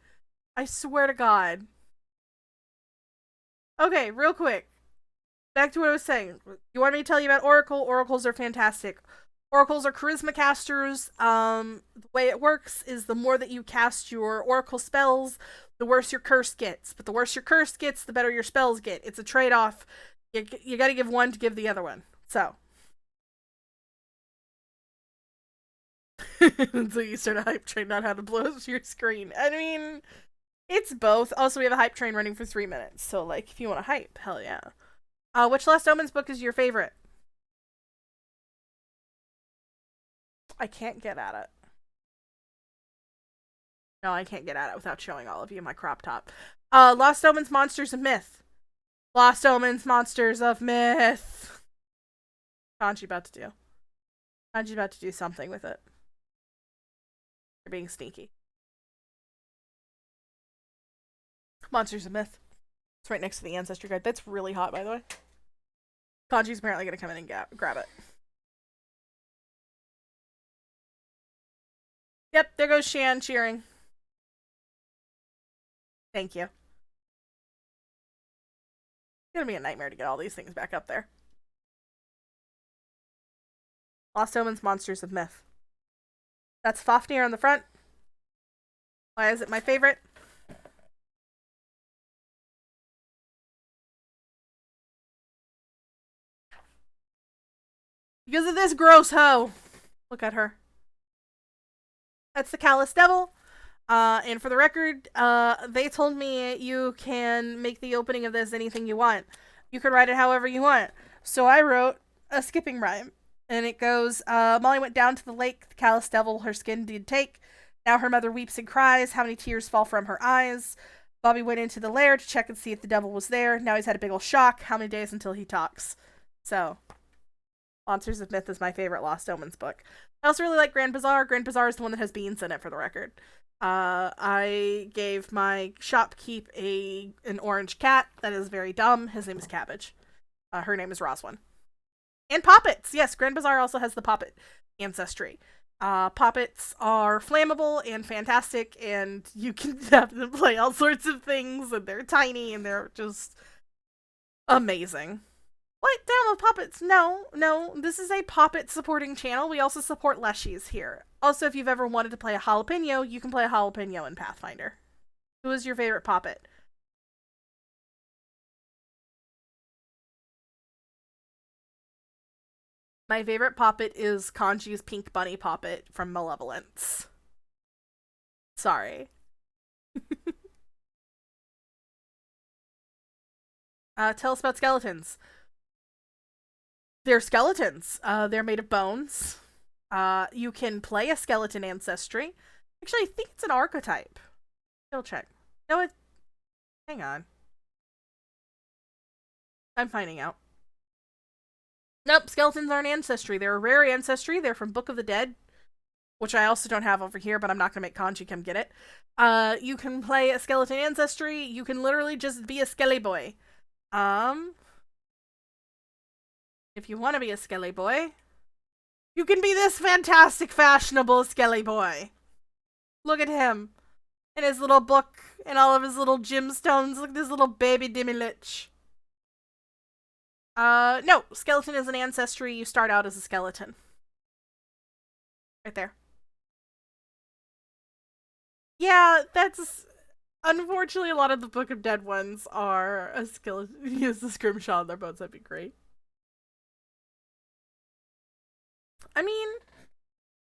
I swear to God. Okay, real quick. Back to what I was saying. You want me to tell you about Oracle? Oracles are fantastic. Oracles are charisma casters. The way it works is the more that you cast your Oracle spells, the worse your curse gets. But the worse your curse gets, the better your spells get. It's a trade-off. You gotta give one to give the other one. So. So you start a hype train on how to blow up your screen. I mean, it's both. Also, we have a hype train running for 3 minutes. So, like, if you want to hype, hell yeah. Which Last Omens book is your favorite? I can't get at it. No, I can't get at it without showing all of you my crop top. Lost Omens, Monsters of Myth. Lost Omens, Monsters of Myth. Kanji about to do. Kanji about to do something with it. You're being sneaky. Monsters of Myth. It's right next to the Ancestry Guide. That's really hot, by the way. Kanji's apparently going to come in and grab it. Yep, there goes Shan cheering. Thank you. It's gonna be a nightmare to get all these things back up there. Lost Omens, Monsters of Myth. That's Fafnir on the front. Why is it my favorite? Because of this gross hoe. Look at her. That's the Callous Devil. And for the record, they told me you can make the opening of this anything you want. You can write it however you want. So I wrote a skipping rhyme. And it goes, Molly went down to the lake, the Callous Devil her skin did take. Now her mother weeps and cries, how many tears fall from her eyes. Bobby went into the lair to check and see if the devil was there. Now he's had a big ol' shock. How many days until he talks? So, Monsters of Myth is my favorite Lost Omens book. I also really like Grand Bazaar. Grand Bazaar is the one that has beans in it, for the record. I gave my shopkeep an orange cat that is very dumb. His name is Cabbage. Her name is Roswin. And poppets. Yes, Grand Bazaar also has the poppet ancestry. Poppets are flammable and fantastic, and you can have them play all sorts of things, and they're tiny, and they're just amazing. What? Down with poppets? No, no. This is a poppet supporting channel. We also support leshies here. Also, if you've ever wanted to play a jalapeno, you can play a jalapeno in Pathfinder. Who is your favorite poppet? My favorite poppet is Kanji's Pink Bunny poppet from Malevolence. Sorry. Tell us about skeletons. They're skeletons. They're made of bones. You can play a skeleton ancestry. Actually, I think it's an archetype. I'll check. No, it. Hang on. I'm finding out. Nope, skeletons aren't ancestry. They're a rare ancestry. They're from Book of the Dead, which I also don't have over here, but I'm not gonna make Kanji come get it. You can play a skeleton ancestry. You can literally just be a skelly boy. If you want to be a skelly boy, you can be this fantastic, fashionable skelly boy. Look at him. And his little book, and all of his little gemstones. Look at this little baby Dimilich. No, skeleton is an ancestry. You start out as a skeleton. Right there. Yeah, that's... Unfortunately, a lot of the Book of Dead ones are a skeleton. Use the scrimshaw on their boats. That'd be great. I mean,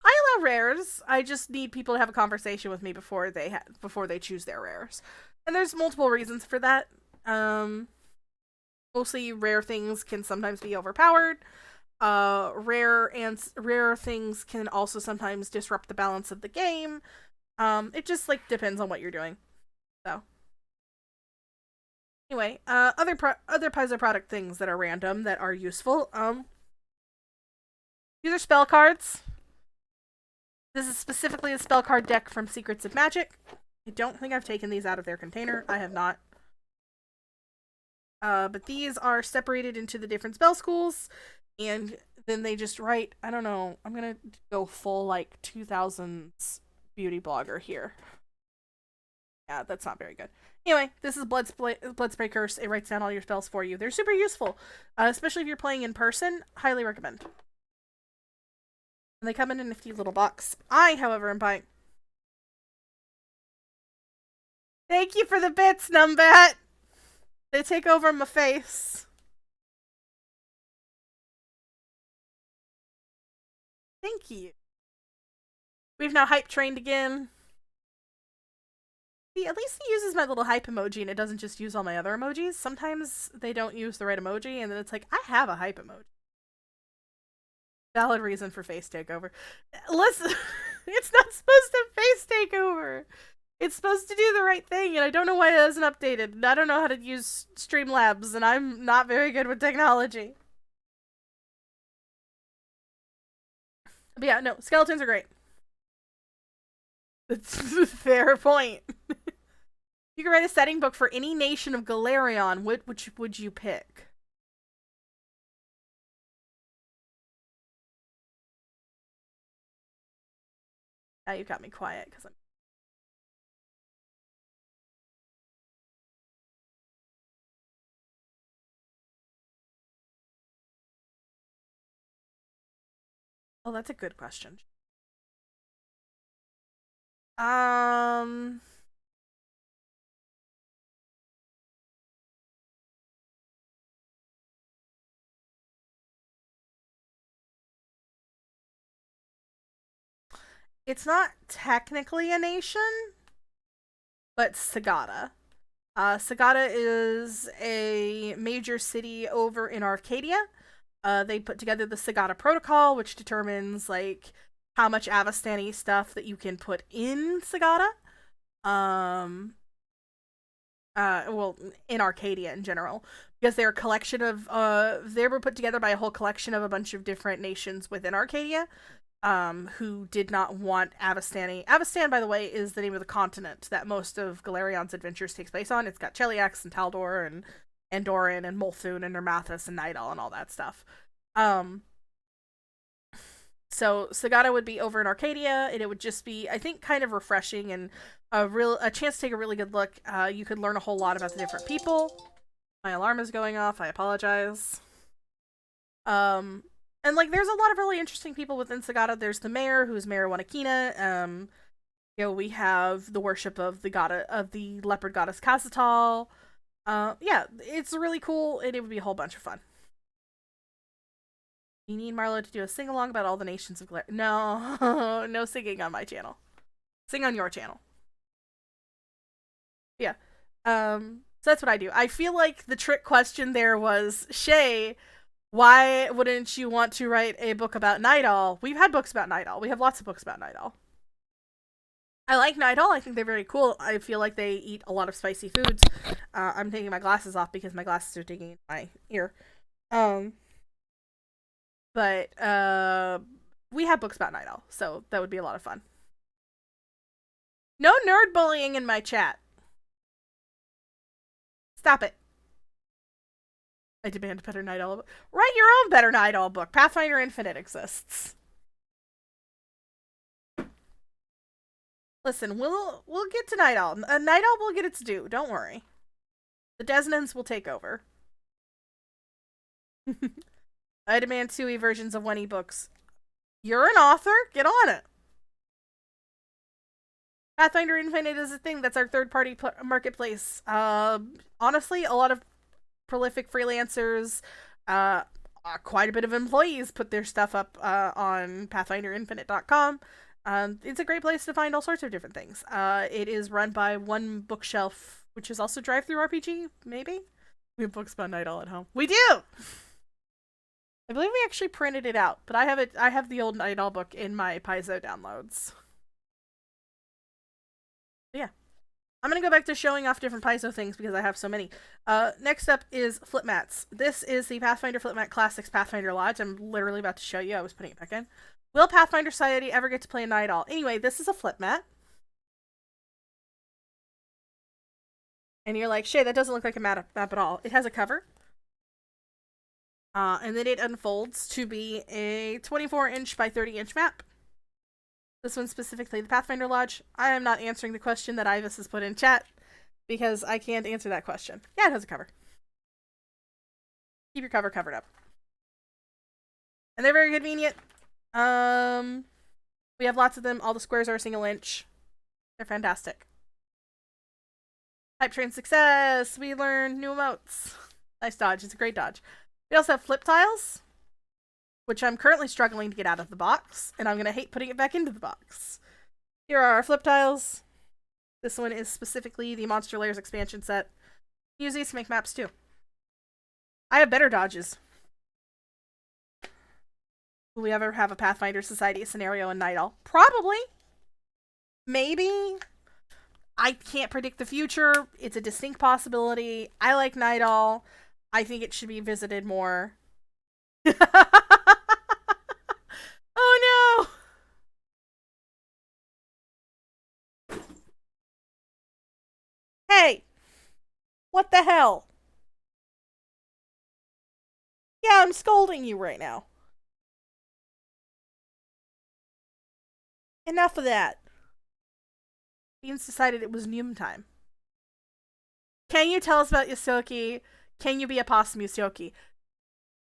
I allow rares. I just need people to have a conversation with me before they choose their rares. And there's multiple reasons for that. Mostly rare things can sometimes be overpowered. Rare things can also sometimes disrupt the balance of the game. It just like depends on what you're doing. So anyway, other Paizo product things that are random that are useful. These are spell cards. This is specifically a spell card deck from Secrets of Magic. I don't think I've taken these out of their container. I have not. But these are separated into the different spell schools, and then they just write, I don't know, I'm gonna go full, like, 2000s beauty blogger here. Yeah, that's not very good. Anyway, this is Blood Spray Curse. It writes down all your spells for you. They're super useful, especially if you're playing in person. Highly recommend. And they come in a nifty little box. I, however, am buying... Thank you for the bits, Numbat! They take over my face. Thank you. We've now hype trained again. See, at least he uses my little hype emoji and it doesn't just use all my other emojis. Sometimes they don't use the right emoji and then it's like, I have a hype emoji. Valid reason for face takeover. Listen, it's not supposed to face takeover. It's supposed to do the right thing, and I don't know why it hasn't updated. I don't know how to use Streamlabs, and I'm not very good with technology. But yeah, no, skeletons are great. That's a fair point. You can write a setting book for any nation of Galarion. Which would you pick? Now you got me quiet, because I'm... Oh, that's a good question. It's not technically a nation, but Sagada. Sagada is a major city over in Arcadia. They put together the Sagada Protocol, which determines, like, how much Avastani stuff that you can put in Sagada. Well, in Arcadia in general. Because they're a collection of, they were put together by a whole collection of a bunch of different nations within Arcadia, who did not want Avastani. Avastan, by the way, is the name of the continent that most of Galarion's adventures takes place on. It's got Cheliax and Taldor and Andoran and Molthun and Nermathus and Nidal and all that stuff. Um, so Sagata would be over in Arcadia, and it would just be, I think, kind of refreshing and a chance to take a really good look. You could learn a whole lot about the different people. My alarm is going off. I apologize. And like, there's a lot of really interesting people within Sagata. There's the mayor, who's Mayor Wanakina. We have the worship of the leopard goddess Kazatal. Yeah, it's really cool, and it would be a whole bunch of fun. You need Marlo to do a sing along about all the nations of Glare. No, no singing on my channel. Sing on your channel. Yeah. So that's what I do. I feel like the trick question there was, Shay, why wouldn't you want to write a book about Night Owl? We've had books about Night Owl. We have lots of books about Night Owl. I like Night Owl. I think they're very cool. I feel like they eat a lot of spicy foods. I'm taking my glasses off because my glasses are digging in my ear. But we have books about Night Owl, so that would be a lot of fun. No nerd bullying in my chat. Stop it. I demand a better Night Owl book. Write your own better Night Owl book. Pathfinder Infinite exists. Listen, we'll get to Night Owl. Night Owl will get its due. Don't worry. The Desnans will take over. I demand 2 versions of 1 books. You're an author? Get on it. Pathfinder Infinite is a thing. That's our third-party marketplace. Honestly, a lot of prolific freelancers, quite a bit of employees put their stuff up on PathfinderInfinite.com. It's a great place to find all sorts of different things. It is run by One Bookshelf, which is also Drive-Thru RPG, maybe? We have books about Night Owl at home. We do! I believe we actually printed it out, but I have the old Night Owl book in my Paizo downloads. Yeah. I'm gonna go back to showing off different Paizo things because I have so many. Next up is flip mats. This is the Pathfinder Flip Mat Classics Pathfinder Lodge. I'm literally about to show you. I was putting it back in. Will Pathfinder Society ever get to play a Night Owl? Anyway, this is a flip mat. And you're like, Shay, that doesn't look like a map at all. It has a cover. And then it unfolds to be a 24-inch by 30-inch map. This one specifically, the Pathfinder Lodge. I am not answering the question that Ivis has put in chat because I can't answer that question. Yeah, it has a cover. Keep your cover covered up. And they're very convenient. We have lots of them. All the squares are a single inch. They're fantastic. Type train success. We learned new emotes. Nice dodge. It's a great dodge. We also have flip tiles, which I'm currently struggling to get out of the box, and I'm going to hate putting it back into the box. Here are our flip tiles. This one is specifically the Monster Layers expansion set. Use these to make maps too. I have better dodges. Will we ever have a Pathfinder Society scenario in Night Owl? Probably. Maybe. I can't predict the future. It's a distinct possibility. I like Night Owl. I think it should be visited more. Oh no! Hey! What the hell? Yeah, I'm scolding you right now. Enough of that. Beans decided it was noon time. Can you tell us about Yosoki? Can you be a possum Yosoki?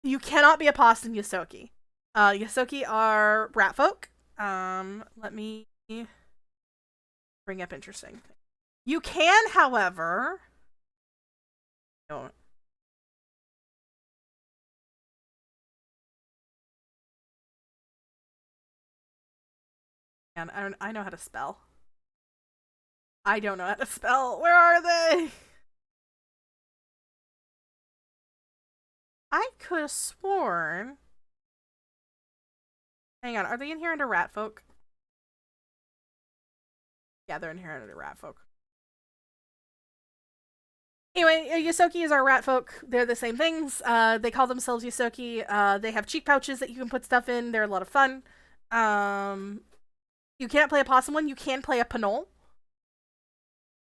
You cannot be a possum Yosoki. Yosoki are rat folk. Let me bring up interesting. You can, however... Don't. And I know how to spell. I don't know how to spell. Where are they? I could have sworn... Hang on, are they in here under rat folk? Yeah, they're in here under rat folk. Anyway, Yosoki is our rat folk. They're the same things. They call themselves Yosoki. They have cheek pouches that you can put stuff in. They're a lot of fun. You can't play a possum one. You can play a panole.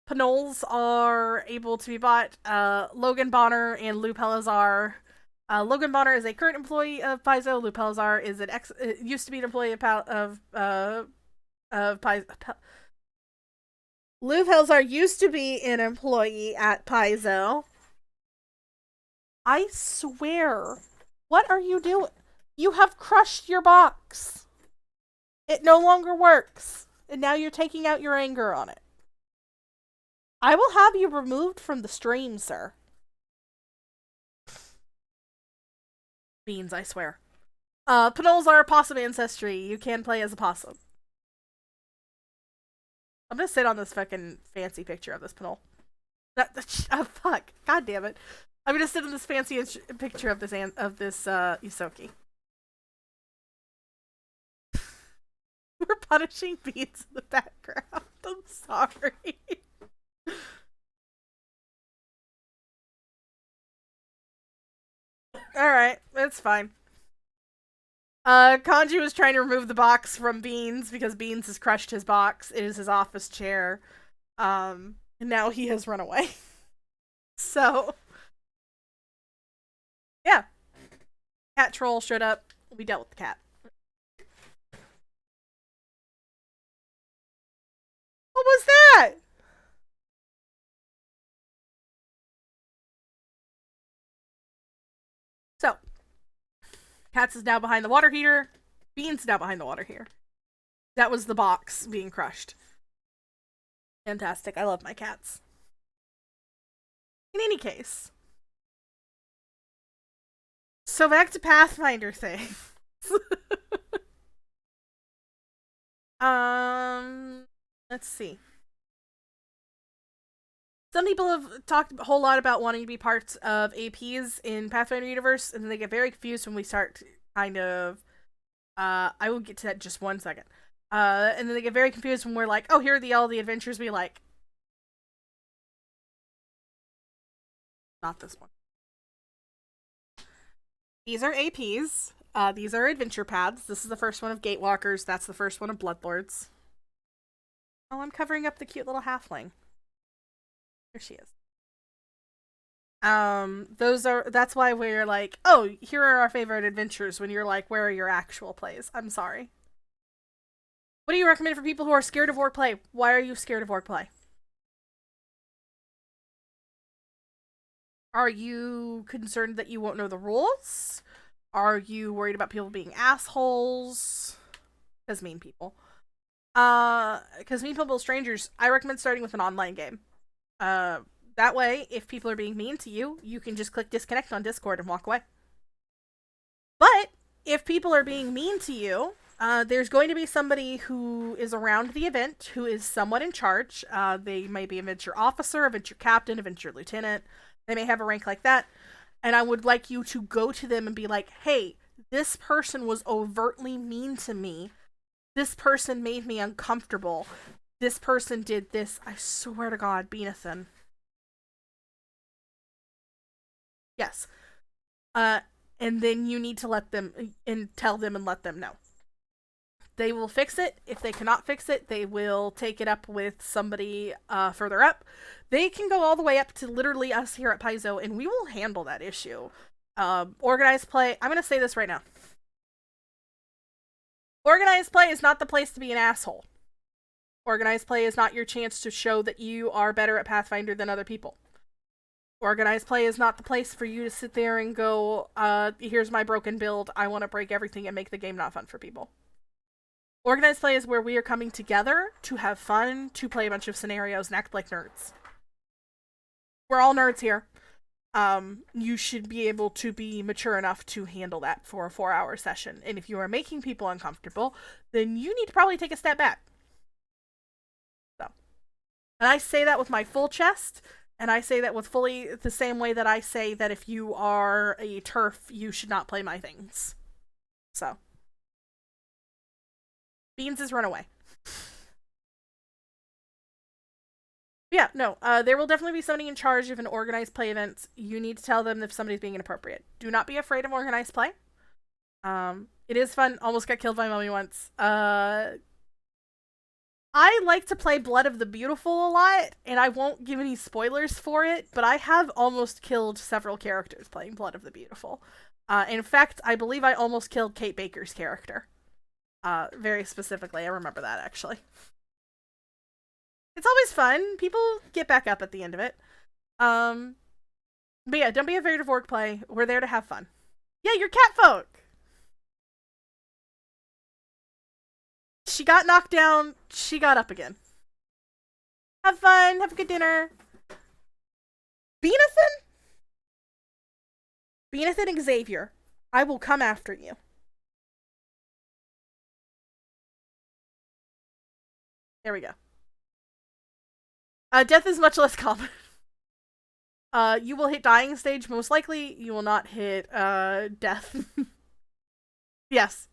Panoles are able to be bought. Logan Bonner and Lou Pelazar Logan Bonner is a current employee of Paizo. Lou Pelzar is used to be an employee of Paizo. Lou Pelzar used to be an employee at Paizo. I swear. What are you doing? You have crushed your box. It no longer works. And now you're taking out your anger on it. I will have you removed from the stream, sir. Beans, I swear. Panoles are possum ancestry. You can play as a possum. I'm gonna sit on this fucking fancy picture of this panole. Oh, fuck. God damn it. I'm gonna sit on this fancy picture of this Isoki. We're punishing Beans in the background. I'm sorry. Alright, it's fine. Kanji was trying to remove the box from Beans because Beans has crushed his box. It is his office chair. And now he has run away. So, yeah. Cat troll showed up. We dealt with the cat. What was that? So, Cats is now behind the water heater. Beans is now behind the water heater. That was the box being crushed. Fantastic. I love my cats. In any case. So back to Pathfinder thing. Let's see. Some people have talked a whole lot about wanting to be parts of APs in Pathfinder universe, and then they get very confused when we start kind of. I will get to that in just 1 second. And then they get very confused when we're like, "Oh, here are all the adventures we like." Not this one. These are APs. These are adventure paths. This is the first one of Gatewalkers. That's the first one of Bloodlords. Oh, I'm covering up the cute little halfling. There she is. That's why we're like, oh, here are our favorite adventures, when you're like, where are your actual plays? I'm sorry. What do you recommend for people who are scared of orc play? Why are you scared of orc play? Are you concerned that you won't know the rules? Are you worried about people being assholes? Because mean people. Because mean people, strangers, I recommend starting with an online game. That way, if people are being mean to you, you can just click disconnect on Discord and walk away. But if people are being mean to you, there's going to be somebody who is around the event who is somewhat in charge. They may be an adventure officer, adventure captain, adventure lieutenant. They may have a rank like that. And I would like you to go to them and be like, hey, this person was overtly mean to me. This person made me uncomfortable. This person did this. I swear to God, Beanathan. Yes. And then you need to let them and tell them and let them know. They will fix it. If they cannot fix it, they will take it up with somebody further up. They can go all the way up to literally us here at Paizo, and we will handle that issue. Organized play. I'm going to say this right now. Organized play is not the place to be an asshole. Organized play is not your chance to show that you are better at Pathfinder than other people. Organized play is not the place for you to sit there and go, here's my broken build, I want to break everything and make the game not fun for people. Organized play is where we are coming together to have fun, to play a bunch of scenarios and act like nerds. We're all nerds here. You should be able to be mature enough to handle that for a 4-hour session. And if you are making people uncomfortable, then you need to probably take a step back. So, and I say that with my full chest, and I say that with fully the same way that I say that if you are a TERF, you should not play my things. So, Beans has run away. Yeah, no, there will definitely be somebody in charge of an organized play event. You need to tell them if somebody's being inappropriate. Do not be afraid of organized play. It is fun. Almost got killed by mommy once. I like to play Blood of the Beautiful a lot, and I won't give any spoilers for it, but I have almost killed several characters playing Blood of the Beautiful. In fact, I believe I almost killed Kate Baker's character. Very specifically, I remember that actually. It's always fun. People get back up at the end of it. Um, but yeah, don't be afraid of orc play. We're there to have fun. Yeah, you're cat folk. She got knocked down. She got up again. Have fun. Have a good dinner. Beanathan? Beanathan and Xavier. I will come after you. There we go. Death is much less common. You will hit dying stage most likely. You will not hit death. Yes.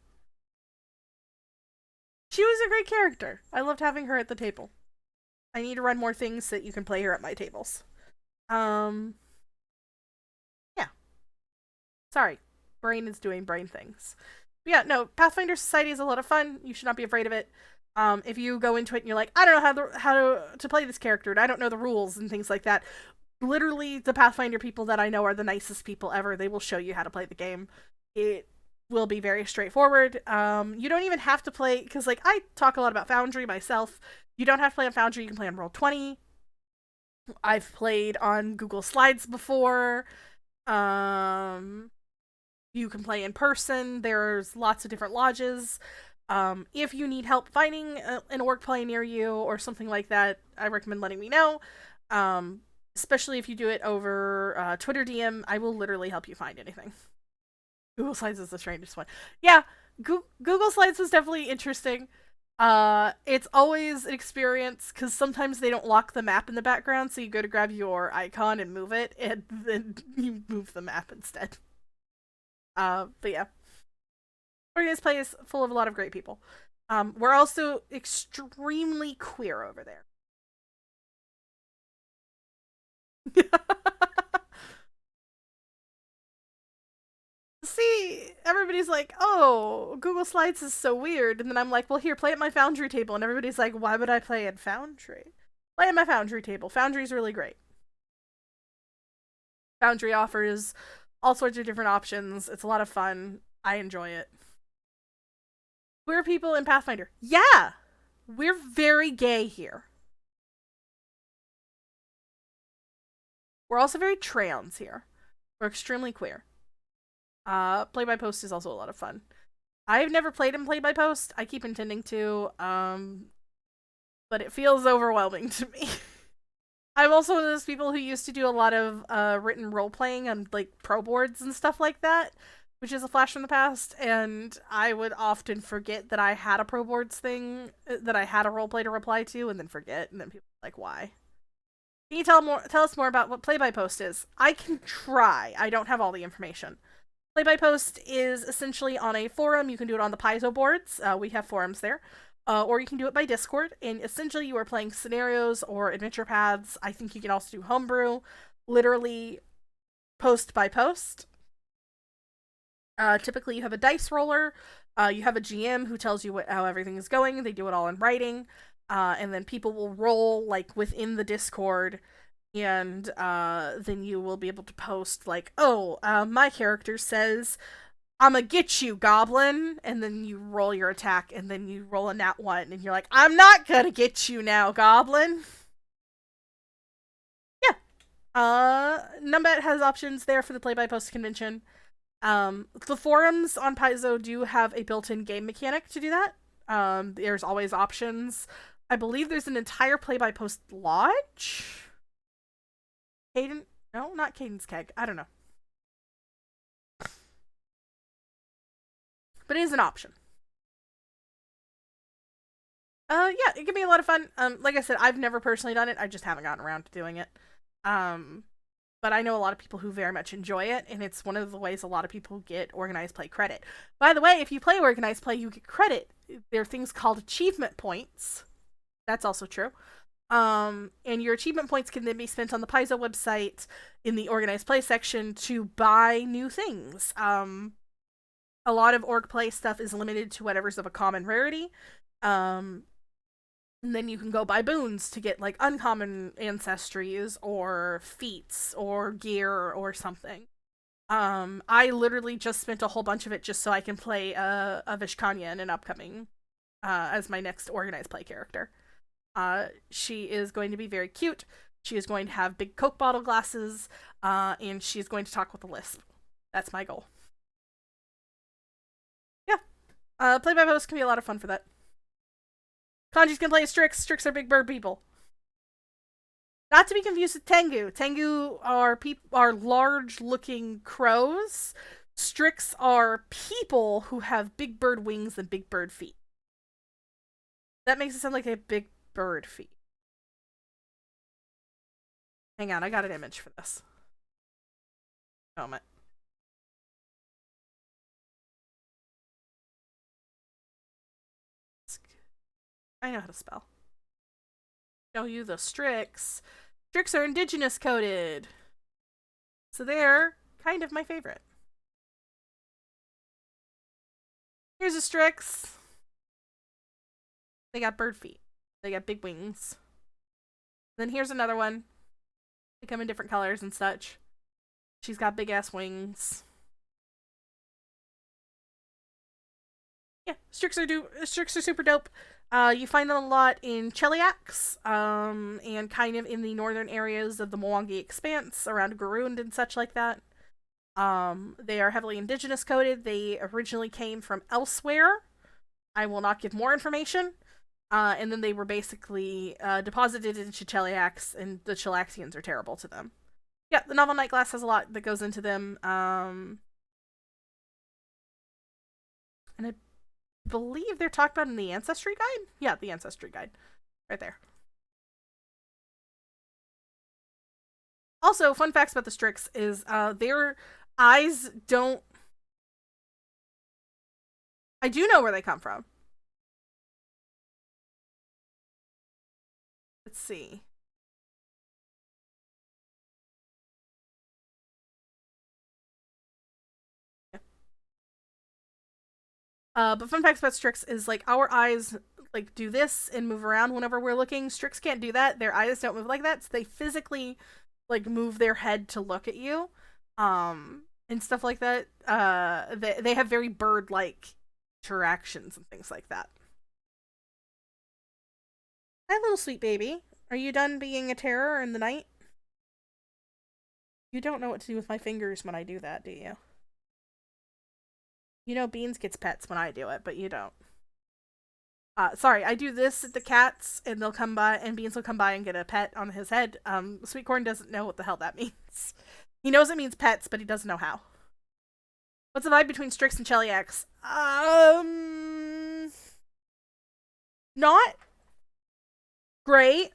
She was a great character. I loved having her at the table. I need to run more things so that you can play her at my tables. Yeah. Sorry. Brain is doing brain things. But yeah, no, Pathfinder Society is a lot of fun. You should not be afraid of it. If you go into it and you're like, I don't know how to play this character, and I don't know the rules and things like that, literally the Pathfinder people that I know are the nicest people ever. They will show you how to play the game. It will be very straightforward. You don't even have to play, because like I talk a lot about Foundry myself. You don't have to play on Foundry. You can play on Roll20. I've played on Google Slides before. You can play in person. There's lots of different lodges. If you need help finding an orc play near you or something like that, I recommend letting me know. Especially if you do it over Twitter DM, I will literally help you find anything. Google Slides is the strangest one. Yeah, Google Slides was definitely interesting. It's always an experience because sometimes they don't lock the map in the background, so you go to grab your icon and move it, and then you move the map instead. But yeah. Organized Play is full of a lot of great people. We're also extremely queer over there. See, everybody's like, oh, Google Slides is so weird. And then I'm like, well, here, play at my Foundry table. And everybody's like, why would I play at Foundry? Play at my Foundry table. Foundry's really great. Foundry offers all sorts of different options. It's a lot of fun. I enjoy it. Queer people in Pathfinder. Yeah! We're very gay here. We're also very trans here. We're extremely queer. Play by post is also a lot of fun. I've never played in play by post. I keep intending to, but it feels overwhelming to me. I'm also one of those people who used to do a lot of written role playing on like pro boards and stuff like that, which is a flash from the past. And I would often forget that I had a pro boards thing, that I had a role play to reply to, and then forget. And then people are like, why? Can you tell us more about what play by post is? I can try. I don't have all the information. Play by post is essentially on a forum. You can do it on the Paizo boards. We have forums there. Or you can do it by Discord. And essentially, you are playing scenarios or adventure paths. I think you can also do homebrew. Literally, post by post. Typically, you have a dice roller. You have a GM who tells you how everything is going. They do it all in writing. And then people will roll, like, within the Discord. And then you will be able to post, like, oh, my character says, I'ma get you, goblin. And then you roll your attack, and then you roll a nat 1, and you're like, I'm not gonna get you now, goblin. Yeah. Numbat has options there for the play-by-post convention. The forums on Paizo do have a built-in game mechanic to do that. There's always options. I believe there's an entire play-by-post lodge. Caden? No, not Caden's Keg. I don't know. But it is an option. Yeah, it can be a lot of fun. Like I said, I've never personally done it. I just haven't gotten around to doing it. But I know a lot of people who very much enjoy it, and it's one of the ways a lot of people get organized play credit. By the way, if you play organized play, you get credit. There are things called achievement points. That's also true. And your achievement points can then be spent on the Paizo website in the organized play section to buy new things. A lot of org play stuff is limited to whatever's of a common rarity. And then you can go buy boons to get like uncommon ancestries or feats or gear or something. I literally just spent a whole bunch of it just so I can play a Vishkanya in an upcoming as my next organized play character. She is going to be very cute. She is going to have big Coke bottle glasses, and she's going to talk with a lisp. That's my goal. Yeah. Play by post can be a lot of fun for that. Kanjis can play as Strix. Strix are big bird people. Not to be confused with Tengu. Tengu are large-looking crows. Strix are people who have big bird wings and big bird feet. That makes it sound like a big bird feet. Hang on, I got an image for this. Moment. I know how to spell. Show you the Strix. Strix are indigenous coded. So they're kind of my favorite. Here's a Strix. They got bird feet. They got big wings. Then here's another one. They come in different colors and such. She's got big ass wings. Yeah, Strix are super dope. You find them a lot in Cheliax, and kind of in the northern areas of the Mwangi Expanse around Garund and such like that. They are heavily indigenous coded. They originally came from elsewhere. I will not give more information. And then they were basically deposited into Cheliax, and the Chelaxians are terrible to them. Yeah, the novel Night Glass has a lot that goes into them. And I believe they're talked about in the Ancestry Guide? Yeah, the Ancestry Guide. Right there. Also, fun facts about the Strix is their eyes don't... I do know where they come from. Let's see. But fun facts about Strix is like our eyes like do this and move around whenever we're looking. Strix can't do that. Their eyes don't move like that, so they physically like move their head to look at you. And stuff like that. They have very bird-like interactions and things like that. Hi, little sweet baby. Are you done being a terror in the night? You don't know what to do with my fingers when I do that, do you? You know Beans gets pets when I do it, but you don't. Sorry, I do this at the cats, and they'll come by, and Beans will come by and get a pet on his head. Sweet Corn doesn't know what the hell that means. He knows it means pets, but he doesn't know how. What's the vibe between Strix and Cheliax? Not great.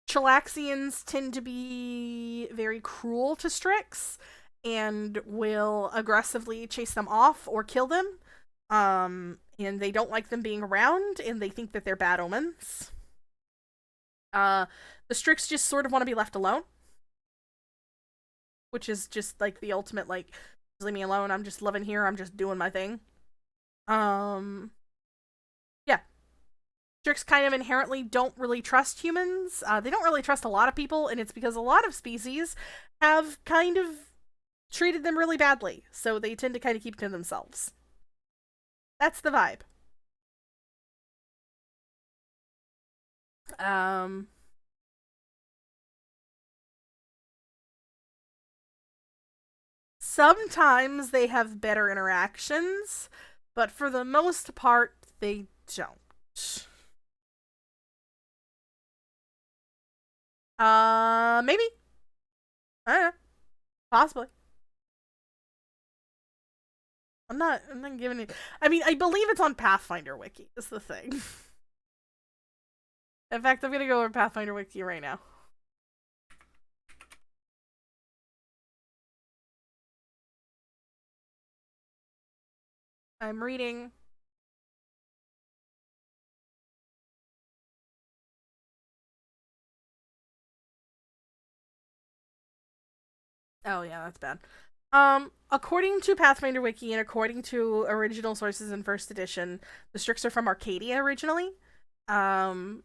Chelaxians tend to be very cruel to Strix and will aggressively chase them off or kill them. And they don't like them being around, and they think that they're bad omens. The Strix just sort of want to be left alone, which is just like the ultimate, like, just leave me alone. I'm just living here. I'm just doing my thing. Yeah. Strix kind of inherently don't really trust humans. They don't really trust a lot of people, and it's because a lot of species have kind of treated them really badly, so they tend to kind of keep to themselves. That's the vibe. Sometimes they have better interactions, but for the most part, they don't. Maybe. I don't know. Possibly. I'm not giving it. I mean, I believe it's on Pathfinder Wiki, is the thing. In fact, I'm gonna go over Pathfinder Wiki right now. I'm reading. Oh, yeah, that's bad. According to Pathfinder Wiki and according to original sources in first edition, the Strix are from Arcadia originally. Um,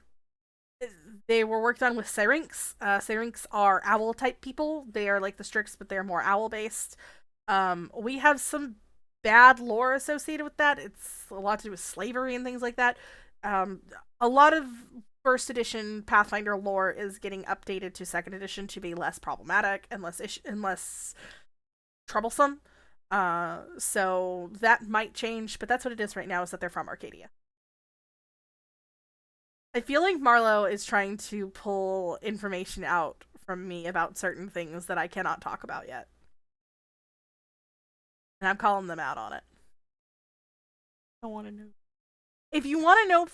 they were worked on with Syrinx. Syrinx are owl type people. They are like the Strix, but they're more owl based. We have some bad lore associated with that. It's a lot to do with slavery and things like that. Um, a lot of first edition Pathfinder lore is getting updated to second edition to be less problematic and less troublesome. So that might change, but that's what it is right now. Is that they're from Arcadia. I feel like Marlowe is trying to pull information out from me about certain things that I cannot talk about yet, and I'm calling them out on it. I want to know. If you want to know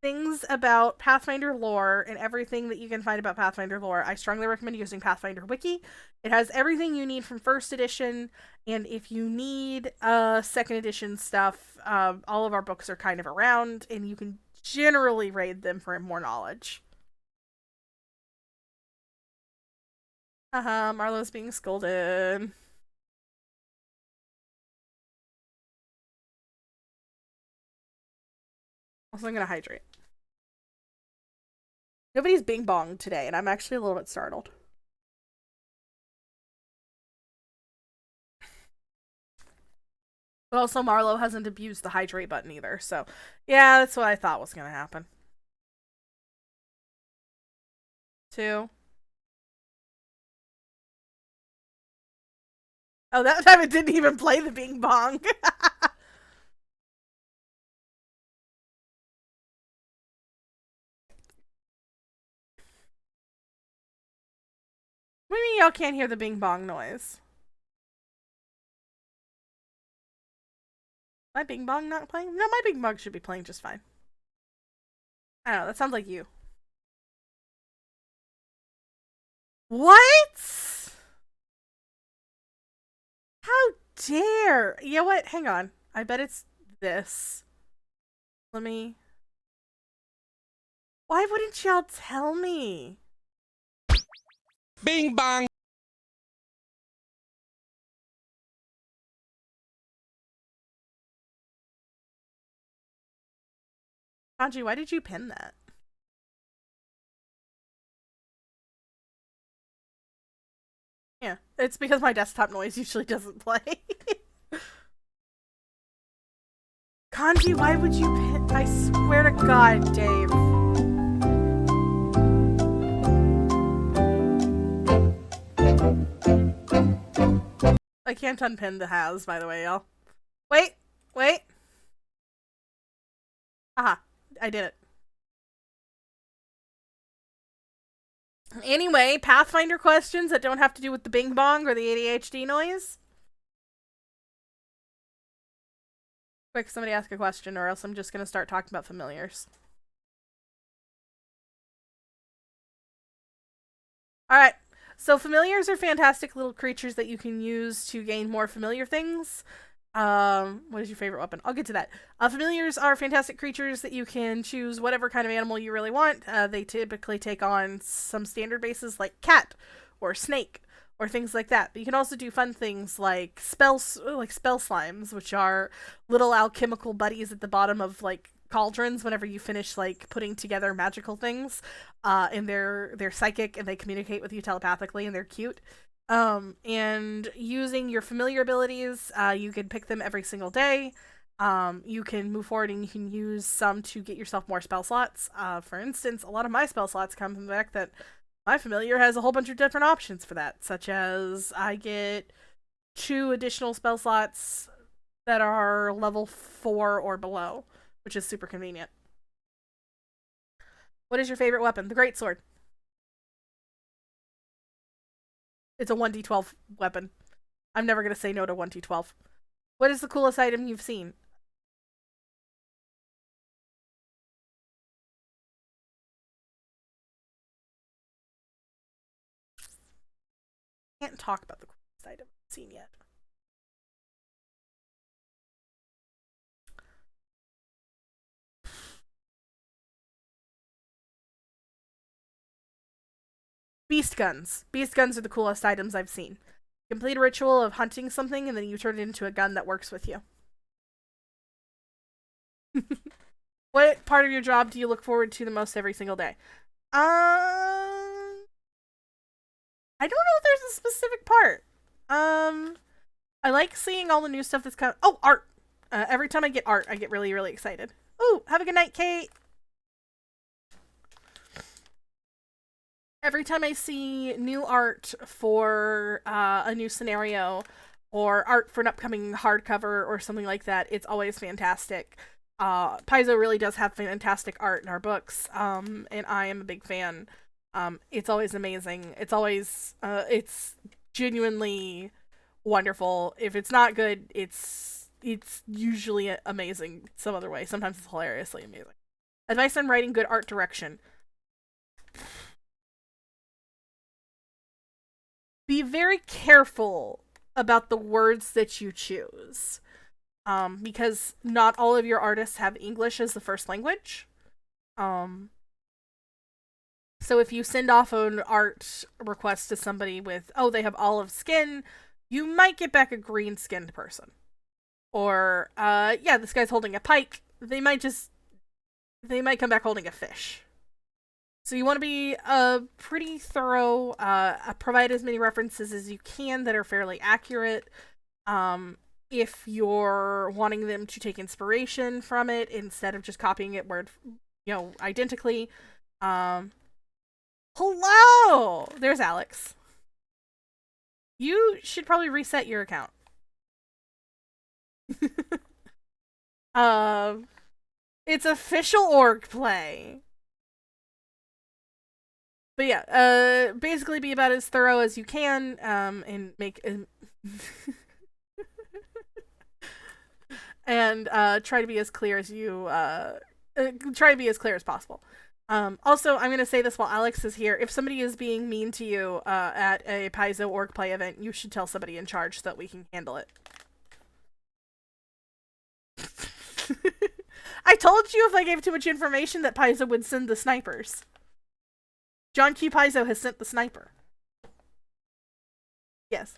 things about Pathfinder lore and everything that you can find about Pathfinder lore, I strongly recommend using Pathfinder Wiki. It has everything you need from first edition, and if you need second edition stuff, all of our books are kind of around, and you can generally raid them for more knowledge. Haha, Marlowe's being scolded. Also, I'm gonna hydrate. Nobody's bing bong today, and I'm actually a little bit startled. But also, Marlowe hasn't abused the hydrate button either, so yeah, that's what I thought was gonna happen. Two. Oh, that time it didn't even play the bing bong. Maybe y'all can't hear the bing bong noise. My bing bong not playing? No, my bing bong should be playing just fine. I don't know, that sounds like you. What? How dare? You know what? Hang on. I bet it's this. Let me. Why wouldn't y'all tell me? Bing bong. Kanji, why did you pin that? Yeah, it's because my desktop noise usually doesn't play. Kanji, why would you pin? I swear to God, Dave. I can't unpin the has, by the way, y'all. Wait, wait. Aha, I did it. Anyway, Pathfinder questions that don't have to do with the bing bong or the ADHD noise. Quick, somebody ask a question, or else I'm just gonna start talking about familiars. Alright, so familiars are fantastic little creatures that you can use to gain more familiar things. What is your favorite weapon? I'll get to that. Familiars are fantastic creatures that you can choose whatever kind of animal you really want. They typically take on some standard bases like cat or snake or things like that. But you can also do fun things like spell slimes, which are little alchemical buddies at the bottom of like cauldrons whenever you finish like putting together magical things. And they're psychic and they communicate with you telepathically and they're cute. And using your familiar abilities, you can pick them every single day. You can move forward and you can use some to get yourself more spell slots. For instance, a lot of my spell slots come from the fact that my familiar has a whole bunch of different options for that, such as I get 2 additional spell slots that are level 4 or below, which is super convenient. What is your favorite weapon? The Greatsword. It's a 1d12 weapon. I'm never going to say no to 1d12. What is the coolest item you've seen? I can't talk about the coolest item I've seen yet. Beast guns. Beast guns are the coolest items I've seen. Complete a ritual of hunting something, and then you turn it into a gun that works with you. What part of your job do you look forward to the most every single day? I don't know if there's a specific part. I like seeing all the new stuff that's coming. Oh, art. Every time I get art, I get really, really excited. Oh, have a good night, Kate. Every time I see new art for a new scenario or art for an upcoming hardcover or something like that, it's always fantastic. Paizo really does have fantastic art in our books, and I am a big fan. It's always amazing. It's genuinely wonderful. If it's not good, it's usually amazing some other way. Sometimes it's hilariously amazing. Advice on writing good art direction. Be very careful about the words that you choose. Because not all of your artists have English as the first language. So if you send off an art request to somebody with, oh, they have olive skin, you might get back a green skinned person. Or, yeah, this guy's holding a pike. They might come back holding a fish. So you want to be pretty thorough, provide as many references as you can that are fairly accurate. If you're wanting them to take inspiration from it instead of just copying it identically. Hello! There's Alex. You should probably reset your account. It's official org play. But yeah, basically be about as thorough as you can, and make and try to be as clear as possible. Also, I'm going to say this while Alex is here. If somebody is being mean to you at a Paizo org play event, you should tell somebody in charge so that we can handle it. I told you if I gave too much information that Paizo would send the snipers. John Q. Paizo has sent the sniper. Yes.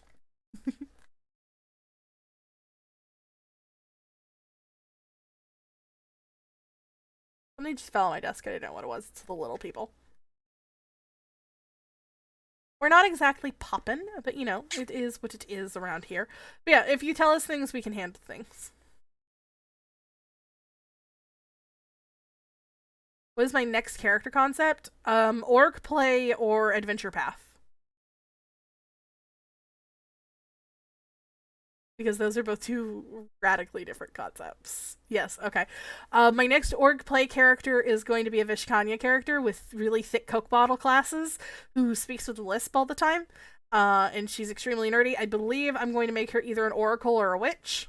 Something just fell on my desk. I didn't know what it was. It's the little people. We're not exactly poppin', but you know, it is what it is around here. But yeah, if you tell us things, we can handle things. What is my next character concept? Orc play or adventure path. Because those are both two radically different concepts. Yes, okay. My next org play character is going to be a Vishkanya character with really thick Coke bottle glasses who speaks with a lisp all the time. And she's extremely nerdy. I believe I'm going to make her either an oracle or a witch.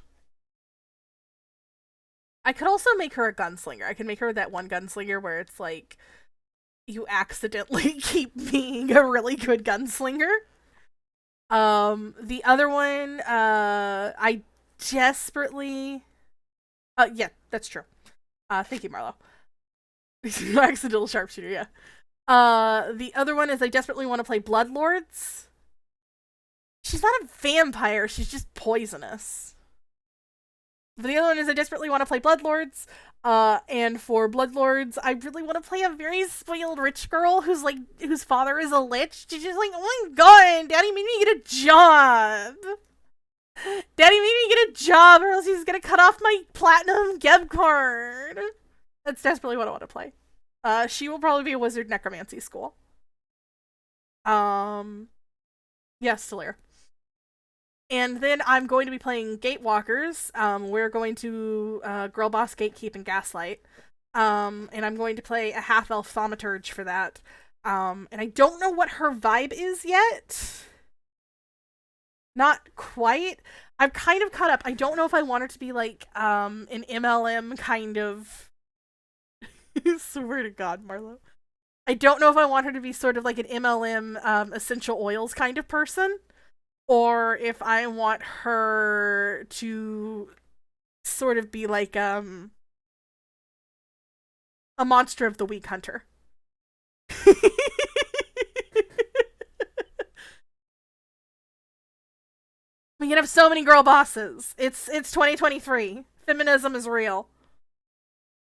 I could also make her a gunslinger. I could make her that one gunslinger where it's like you accidentally keep being a really good gunslinger. The other one, I desperately... yeah, that's true. Thank you, Marlo. Accidental sharpshooter, yeah. The other one is I desperately want to play Bloodlords. She's not a vampire, she's just poisonous. But the other one is I desperately want to play Bloodlords. And for Bloodlords, I really want to play a very spoiled rich girl whose father is a lich. She's just like, oh my god, Daddy made me get a job. Daddy made me get a job, or else he's gonna cut off my platinum Geb card. That's desperately what I want to play. She will probably be a wizard necromancy school. Yes, Solaire. And then I'm going to be playing Gatewalkers. We're going to Girl Boss, Gatekeep, and Gaslight. And I'm going to play a half-elf thaumaturge for that. And I don't know what her vibe is yet. Not quite. I'm kind of caught up. I don't know if I want her to be like an MLM kind of... Swear to God, Marlo. I don't know if I want her to be sort of like an MLM essential oils kind of person. Or if I want her to sort of be like a monster of the week hunter. We can have so many girl bosses. It's 2023. Feminism is real.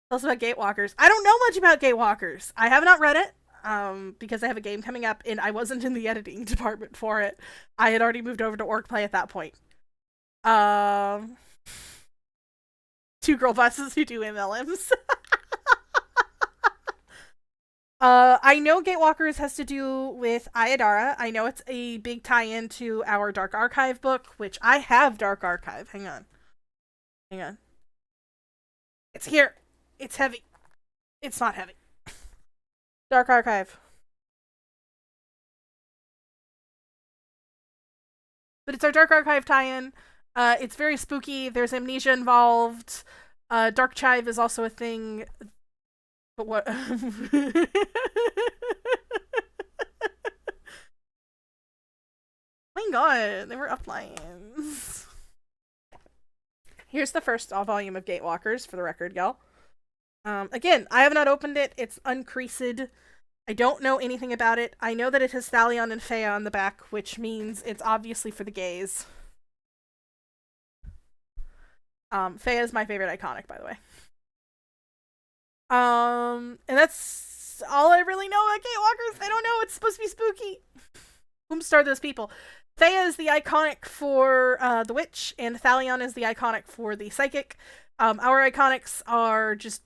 Also about Gatewalkers. I don't know much about Gatewalkers. I have not read it. Because I have a game coming up and I wasn't in the editing department for it. I had already moved over to org play at that point. Two girl bosses who do MLMs. I know Gatewalkers has to do with Ayadara. I know it's a big tie-in to our Dark Archive book, which I have Dark Archive. Hang on. It's here. It's heavy. It's not heavy. Dark Archive. But it's our Dark Archive tie-in. It's very spooky. There's amnesia involved. Dark Chive is also a thing. But what? My god, they were uplines. Here's the first volume of Gatewalkers, for the record, y'all. Again, I have not opened it. It's uncreased. I don't know anything about it. I know that it has Thalion and Fea on the back, which means it's obviously for the gays. Fea is my favorite iconic, by the way. And that's all I really know about Gatewalkers. I don't know. It's supposed to be spooky. Whom star those people? Fea is the iconic for the witch, and Thalion is the iconic for the psychic. Our iconics are just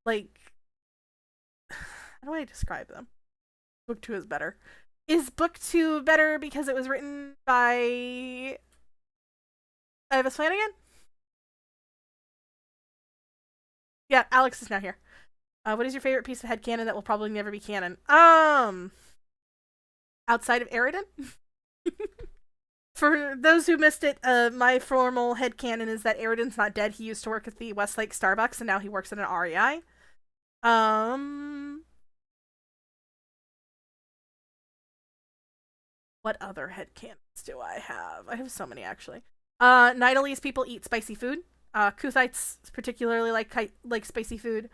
like, how do I describe them? Book 2 is better. Is Book 2 better because it was written by Ivis Flanagan? Yeah, Alex is now here. What is your favorite piece of headcanon that will probably never be canon? Outside of Eridan? For those who missed it, my formal headcanon is that Eridan's not dead. He used to work at the Westlake Starbucks, and now he works at an REI. What other headcanons do I have? I have so many, actually. Nidalee's people eat spicy food. Kuthites particularly like spicy food.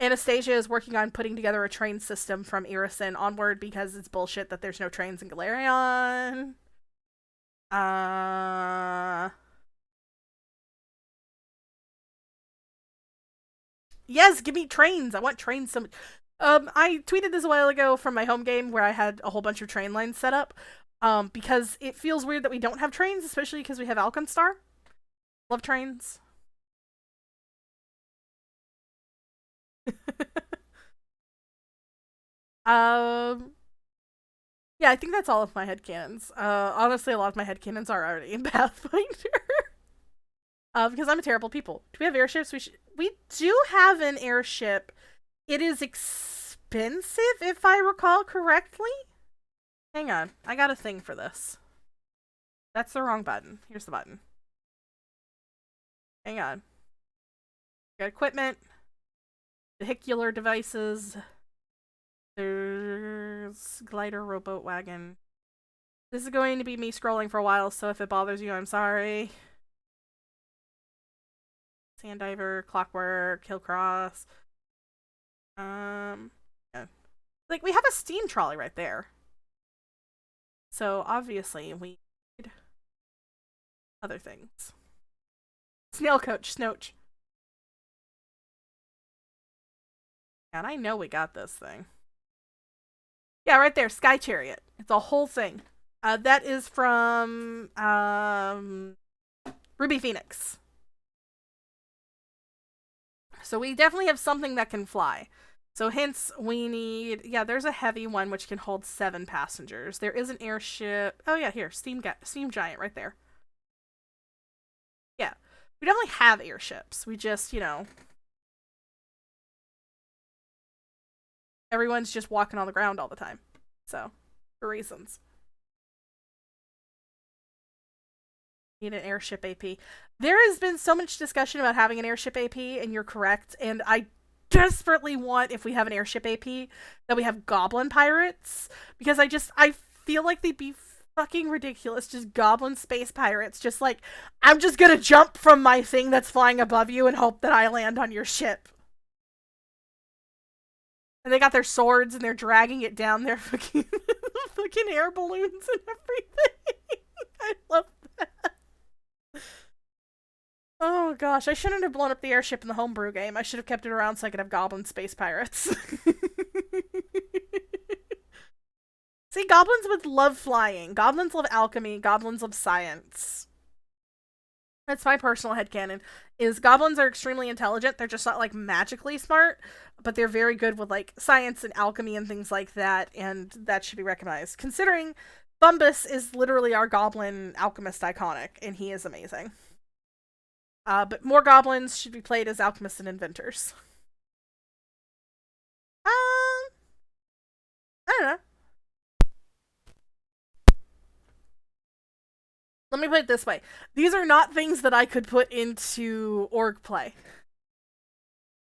Anastasia is working on putting together a train system from Irison onward because it's bullshit that there's no trains in Galarion. Yes, give me trains. I want trains so much. I tweeted this a while ago from my home game where I had a whole bunch of train lines set up. Because it feels weird that we don't have trains, especially because we have Alkenstar. Love trains. Yeah, I think that's all of my headcanons. Honestly, a lot of my headcanons are already in Pathfinder. Because I'm a terrible people. Do we have airships? We do have an airship. It is expensive, if I recall correctly. Hang on. I got a thing for this. That's the wrong button. Here's the button. Hang on. Got equipment. Vehicular devices. There's glider, rowboat, wagon. This is going to be me scrolling for a while, so if it bothers you, I'm sorry. Sanddiver, clockwork, hillcross. Yeah. Like, we have a steam trolley right there. So, obviously, we need other things. Snail coach, Snooch. And I know we got this thing. Yeah, right there, Sky Chariot. It's a whole thing. That is from Ruby Phoenix. So we definitely have something that can fly. So hence we need, yeah, there's a heavy one which can hold 7 passengers. There is an airship. Oh yeah, here, Steam Giant right there. Yeah, we definitely have airships. We just, you know, everyone's just walking on the ground all the time. So, for reasons. Need an airship AP. There has been so much discussion about having an airship AP, and you're correct, and I desperately want, if we have an airship AP, that we have goblin pirates, because I feel like they'd be fucking ridiculous, just goblin space pirates, just like, I'm just gonna jump from my thing that's flying above you and hope that I land on your ship. And they got their swords and they're dragging it down their fucking, fucking air balloons and everything. I love that. Oh gosh, I shouldn't have blown up the airship in the homebrew game. I should have kept it around so I could have goblin space pirates. See, goblins would love flying. Goblins love alchemy. Goblins love science. That's my personal headcanon, is goblins are extremely intelligent. They're just not, like, magically smart, but they're very good with, like, science and alchemy and things like that, and that should be recognized. Considering Bumbus is literally our goblin alchemist iconic, and he is amazing. But more goblins should be played as alchemists and inventors. I don't know. Let me put it this way. These are not things that I could put into org play.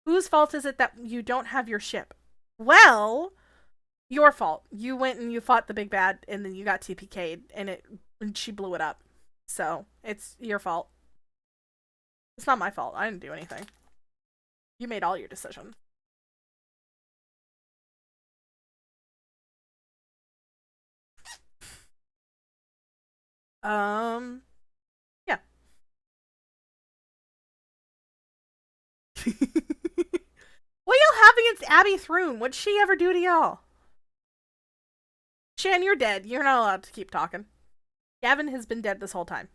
Whose fault is it that you don't have your ship? Well, your fault. You went and you fought the big bad, and then you got TPK'd, and she blew it up. So, it's your fault. It's not my fault. I didn't do anything. You made all your decisions. Yeah. What y'all have against Abby Throom? What'd she ever do to y'all? Shan, you're dead. You're not allowed to keep talking. Gavin has been dead this whole time.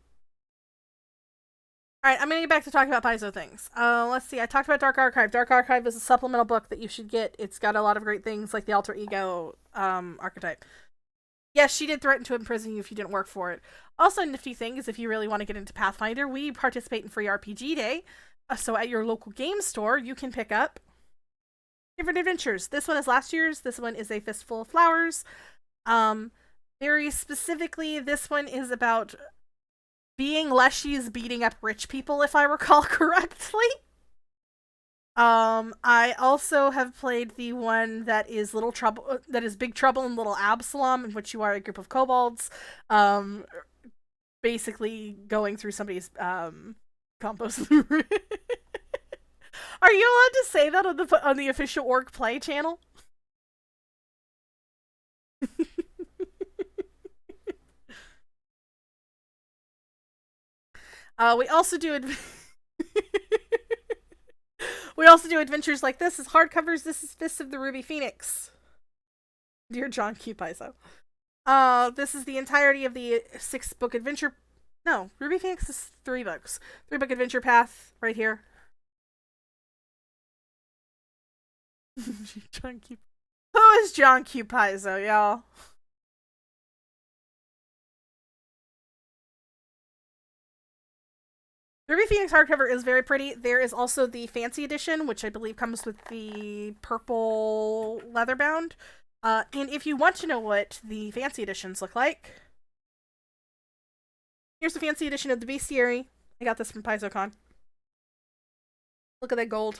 Alright, I'm gonna get back to talking about Paizo things. Let's see, I talked about Dark Archive. Dark Archive is a supplemental book that you should get. It's got a lot of great things, like the alter ego, archetype. Yes, she did threaten to imprison you if you didn't work for it. Also, a nifty thing is if you really want to get into Pathfinder, we participate in Free RPG Day. So at your local game store, you can pick up different adventures. This one is last year's. This one is A Fistful of Flowers. Very specifically, this one is about being Leshy's beating up rich people, if I recall correctly. I also have played the one that is Big Trouble in Little Absalom, in which you are a group of kobolds, basically going through somebody's compost. Are you allowed to say that on the official org play channel? We also do adventures like this as hardcovers. This is Fists of the Ruby Phoenix. Dear John Q. Paizo. This is the entirety of the 6-book adventure. No, Ruby Phoenix is 3 books. 3-book adventure path right here. John Q. Who is John Q. Paizo, y'all? The Ruby Phoenix hardcover is very pretty. There is also the fancy edition, which I believe comes with the purple leather bound. And if you want to know what the fancy editions look like, here's the fancy edition of the Bestiary. I got this from PaizoCon. Look at that gold.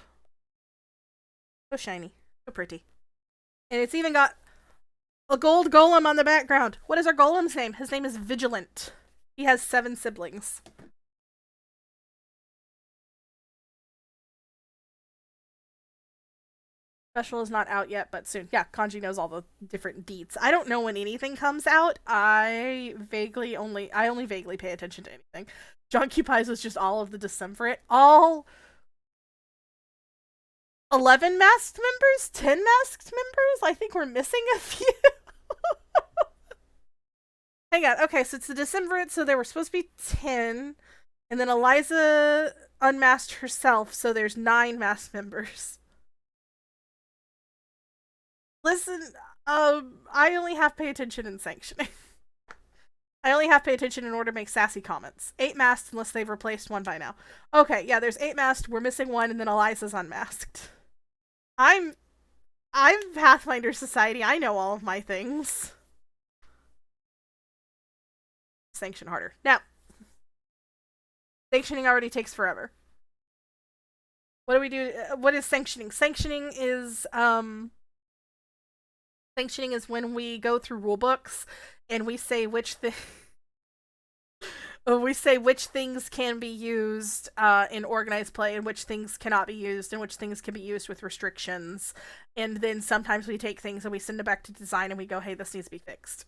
So shiny. So pretty. And it's even got a gold golem on the background. What is our golem's name? His name is Vigilant. He has 7 siblings. Special is not out yet, but soon. Yeah, Kanji knows all the different deets. I don't know when anything comes out. I only vaguely pay attention to anything. John Q. Pies was just all of the Decemvirate. All 11 masked members? 10 masked members? I think we're missing a few. Hang on. Okay, so it's the Decemvirate, so there were supposed to be 10. And then Eliza unmasked herself, so there's 9 masked members. Listen, I only have to pay attention in sanctioning. I only have to pay attention in order to make sassy comments. 8 masked unless they've replaced 1 by now. Okay, yeah, there's 8 masked, we're missing 1, and then Eliza's unmasked. I'm Pathfinder Society, I know all of my things. Sanction harder. Now, sanctioning already takes forever. What do we do? What is sanctioning? Sanctioning is when we go through rule books and we say which thing We say which things can be used in organized play and which things cannot be used and which things can be used with restrictions. And then sometimes we take things and we send it back to design and we go, hey, this needs to be fixed.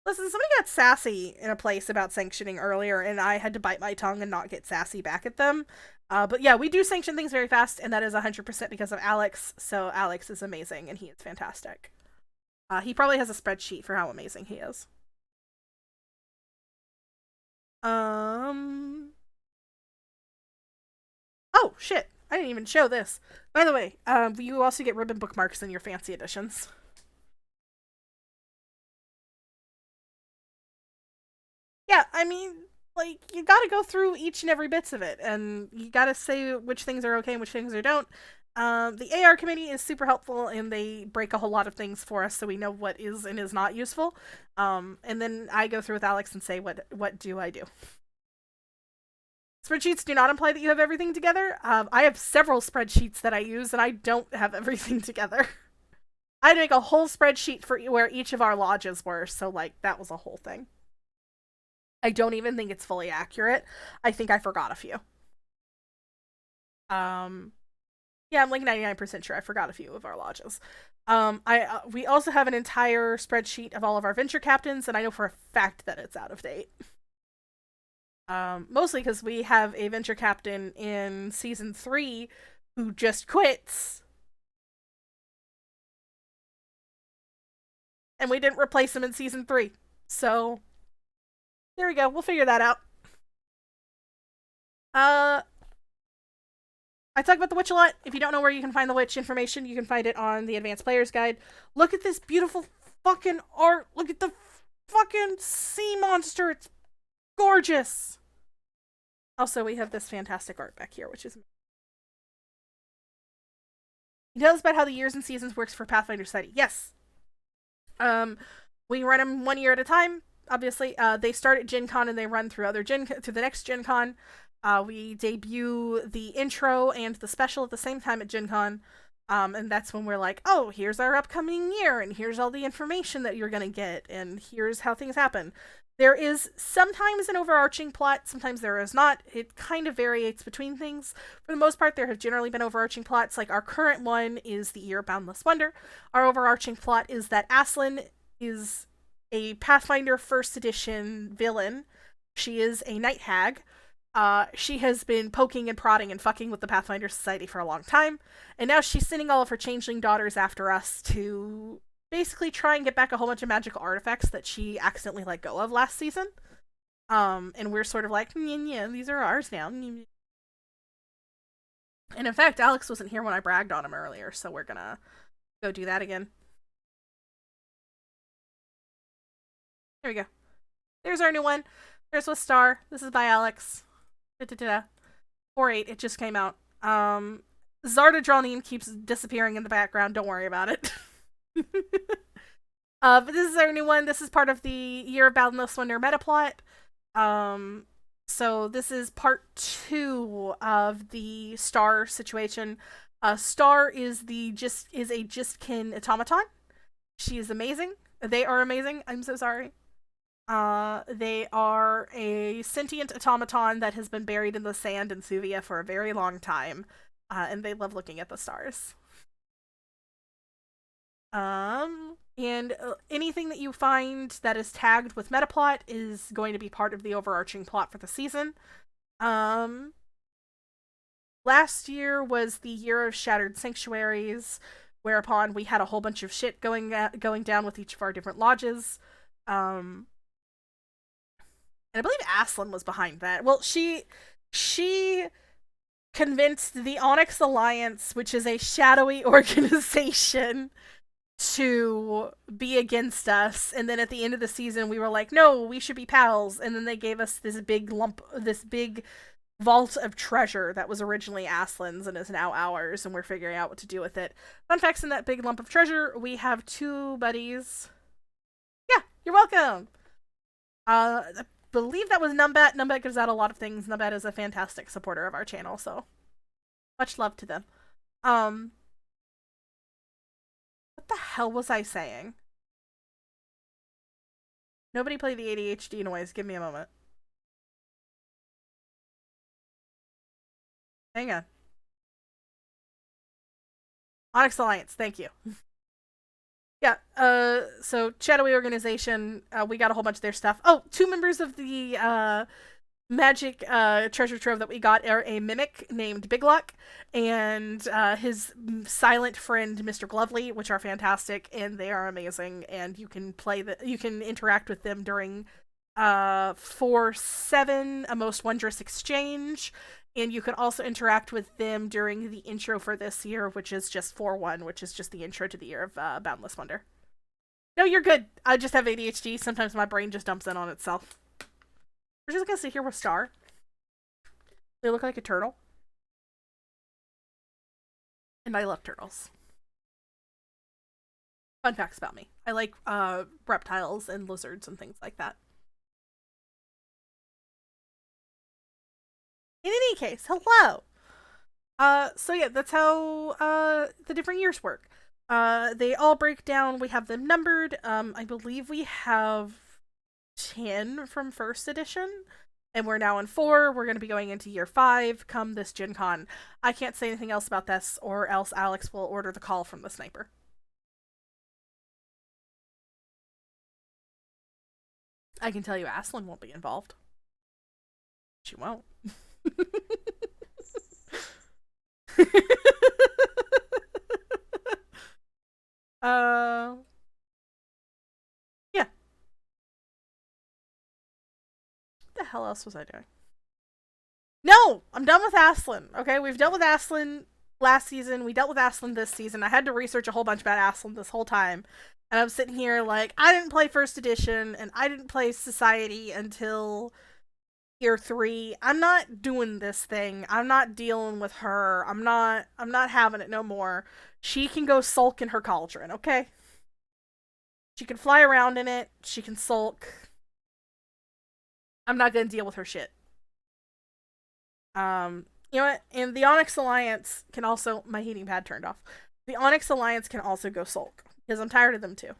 Listen, somebody got sassy in a place about sanctioning earlier, and I had to bite my tongue and not get sassy back at them. But yeah, we do sanction things very fast, and that is 100% because of Alex. So Alex is amazing, and he is fantastic. He probably has a spreadsheet for how amazing he is. Oh, shit. I didn't even show this. By the way, you also get ribbon bookmarks in your fancy editions. Yeah, I mean, like, you gotta go through each and every bits of it, and you gotta say which things are okay and which things are don't. The AR committee is super helpful, and they break a whole lot of things for us so we know what is and is not useful. And then I go through with Alex and say, what do I do? Spreadsheets do not imply that you have everything together. I have several spreadsheets that I use, and I don't have everything together. I had to make a whole spreadsheet for where each of our lodges were, so, like, that was a whole thing. I don't even think it's fully accurate. I think I forgot a few. Um, yeah, I'm like 99% sure I forgot a few of our lodges. We also have an entire spreadsheet of all of our venture captains, and I know for a fact that it's out of date. Mostly because we have a venture captain in season 3 who just quits, and we didn't replace him in season 3. So there we go. We'll figure that out. I talk about the witch a lot. If you don't know where you can find the witch information, you can find it on the Advanced Player's Guide. Look at this beautiful fucking art. Look at the fucking sea monster. It's gorgeous. Also, we have this fantastic art back here, which is... He tells us about how the years and seasons works for Pathfinder Society. Yes. We run them 1 year at a time. Obviously, they start at Gen Con and they run through to the next Gen Con. We debut the intro and the special at the same time at Gen Con. And that's when we're like, oh, here's our upcoming year, and here's all the information that you're going to get, and here's how things happen. There is sometimes an overarching plot, sometimes there is not. It kind of varies between things. For the most part, there have generally been overarching plots. Like, our current one is the Year of Boundless Wonder. Our overarching plot is that Aslan is a Pathfinder 1st edition villain. She is a night hag. She has been poking and prodding and fucking with the Pathfinder Society for a long time, and now she's sending all of her changeling daughters after us to basically try and get back a whole bunch of magical artifacts that she accidentally let go of last season. And we're sort of like, yeah, these are ours now. And in fact, Alex wasn't here when I bragged on him earlier, so we're gonna go do that again. There we go. There's our new one. There's with Star. This is by Alex. 4-8, it just came out. Zarda Dronin keeps disappearing in the background. Don't worry about it. But this is our new one. This is part of the Year of Boundless Wonder meta plot. So this is part 2 of the Star situation. Star is a Jistkin automaton. She is amazing. They are amazing. I'm so sorry. They are a sentient automaton that has been buried in the sand in Suvia for a very long time, and they love looking at the stars. And anything that you find that is tagged with metaplot is going to be part of the overarching plot for the season. Last year was the Year of Shattered Sanctuaries, whereupon we had a whole bunch of shit going down with each of our different lodges. And I believe Aslan was behind that. Well, she convinced the Onyx Alliance, which is a shadowy organization, to be against us. And then at the end of the season, we were like, no, we should be pals. And then they gave us this big vault of treasure that was originally Aslan's and is now ours, and we're figuring out what to do with it. Fun facts: in that big lump of treasure, we have 2 buddies. Yeah, you're welcome. I believe that was Numbat. Numbat gives out a lot of things. Numbat is a fantastic supporter of our channel, so much love to them. What the hell was I saying? Nobody play the ADHD noise. Give me a moment. Hang on. Onyx Alliance, thank you. Yeah, so Shadowy Organization, we got a whole bunch of their stuff. Oh, two members of the magic treasure trove that we got are a mimic named Big Luck and his silent friend Mr. Glovely, which are fantastic and they are amazing. And you can you can interact with them during 4-7, a most wondrous exchange, and you can also interact with them during the intro for this year, which is just 4-1, which is just the intro to the year of Boundless Wonder. No, you're good. I just have ADHD. Sometimes my brain just dumps in on itself. We're just gonna sit here with Star. They look like a turtle. And I love turtles. Fun facts about me. I like reptiles and lizards and things like that. In any case, hello! So yeah, that's how the different years work. They all break down, we have them numbered. I believe we have 10 from first edition, and we're now in 4. We're going to be going into year 5 come this Gen Con. I can't say anything else about this, or else Alex will order the call from the sniper. I can tell you Aslan won't be involved. She won't. Yeah. What the hell else was I doing? No! I'm done with Aslan, okay? We've dealt with Aslan last season. We dealt with Aslan this season. I had to research a whole bunch about Aslan this whole time. And I'm sitting here like, I didn't play first edition, and I didn't play Society until year 3. I'm not doing this thing. I'm not dealing with her. I'm not having it no more. She can go sulk in her cauldron, okay? She can fly around in it. She can sulk. I'm not gonna deal with her shit. You know what? And the Onyx Alliance can also... My heating pad turned off. The Onyx Alliance can also go sulk. Because I'm tired of them too.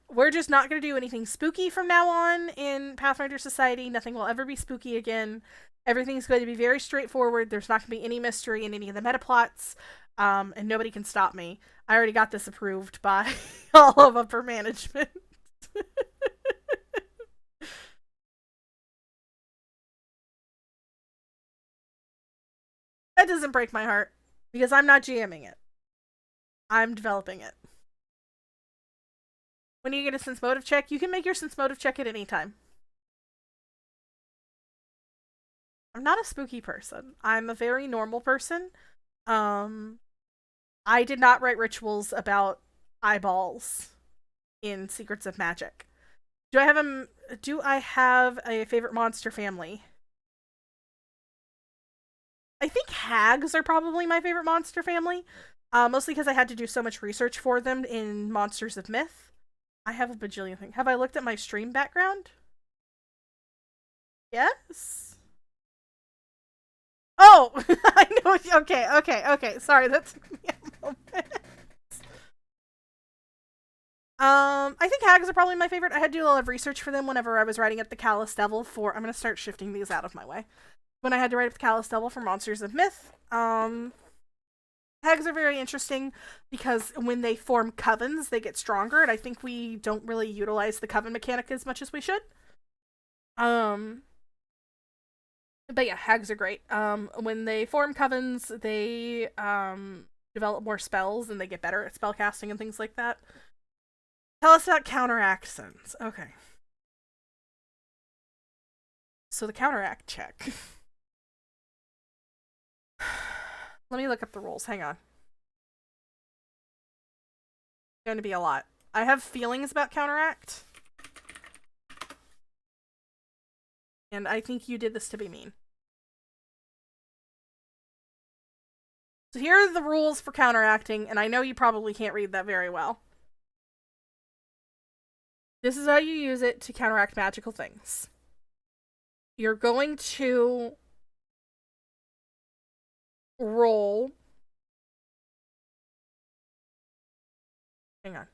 We're just not going to do anything spooky from now on in Pathfinder Society. Nothing will ever be spooky again. Everything's going to be very straightforward. There's not going to be any mystery in any of the meta plots. And nobody can stop me. I already got this approved by all of upper management. That doesn't break my heart. Because I'm not GMing it. I'm developing it. When you get a sense motive check, you can make your sense motive check at any time. I'm not a spooky person. I'm a very normal person. I did not write rituals about eyeballs in Secrets of Magic. Do I have a favorite monster family? I think hags are probably my favorite monster family. Mostly because I had to do so much research for them in Monsters of Myth. I have a bajillion things. Have I looked at my stream background? Yes? Oh! I know. Okay. Sorry, that took me a moment. I think hags are probably my favorite. I had to do a lot of research for them whenever I was writing up the Callous Devil for... I'm going to start shifting these out of my way. When I had to write up the Callous Devil for Monsters of Myth, hags are very interesting because when they form covens, they get stronger, and I think we don't really utilize the coven mechanic as much as we should. But yeah, hags are great. When they form covens, they develop more spells and they get better at spellcasting and things like that. Tell us about counteraccents. Okay. So the counteract check. Let me look up the rules. Hang on. It's going to be a lot. I have feelings about counteract. And I think you did this to be mean. So here are the rules for counteracting, and I know you probably can't read that very well. This is how you use it to counteract magical things. You're going to roll... Hang on.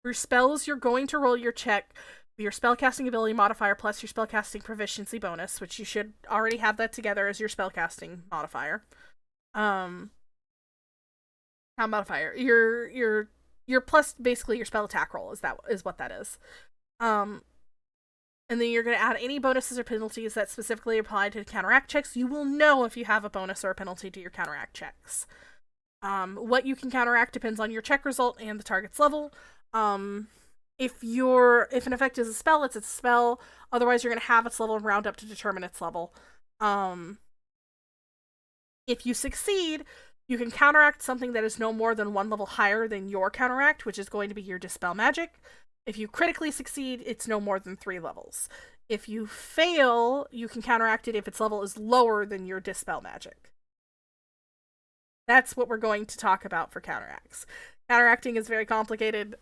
For spells, you're going to roll your check, your spellcasting ability modifier plus your spellcasting proficiency bonus, which you should already have that together as your spellcasting modifier. Not modifier. Your plus basically your spell attack roll is what that is. And then you're going to add any bonuses or penalties that specifically apply to counteract checks. You will know if you have a bonus or a penalty to your counteract checks. What you can counteract depends on your check result and the target's level. If an effect is a spell, it's a spell. Otherwise, you're going to have its level and round up to determine its level. If you succeed, you can counteract something that is no more than one level higher than your counteract, which is going to be your Dispel Magic. If you critically succeed, it's no more than 3 levels. If you fail, you can counteract it if its level is lower than your Dispel Magic. That's what we're going to talk about for counteracts. Counteracting is very complicated.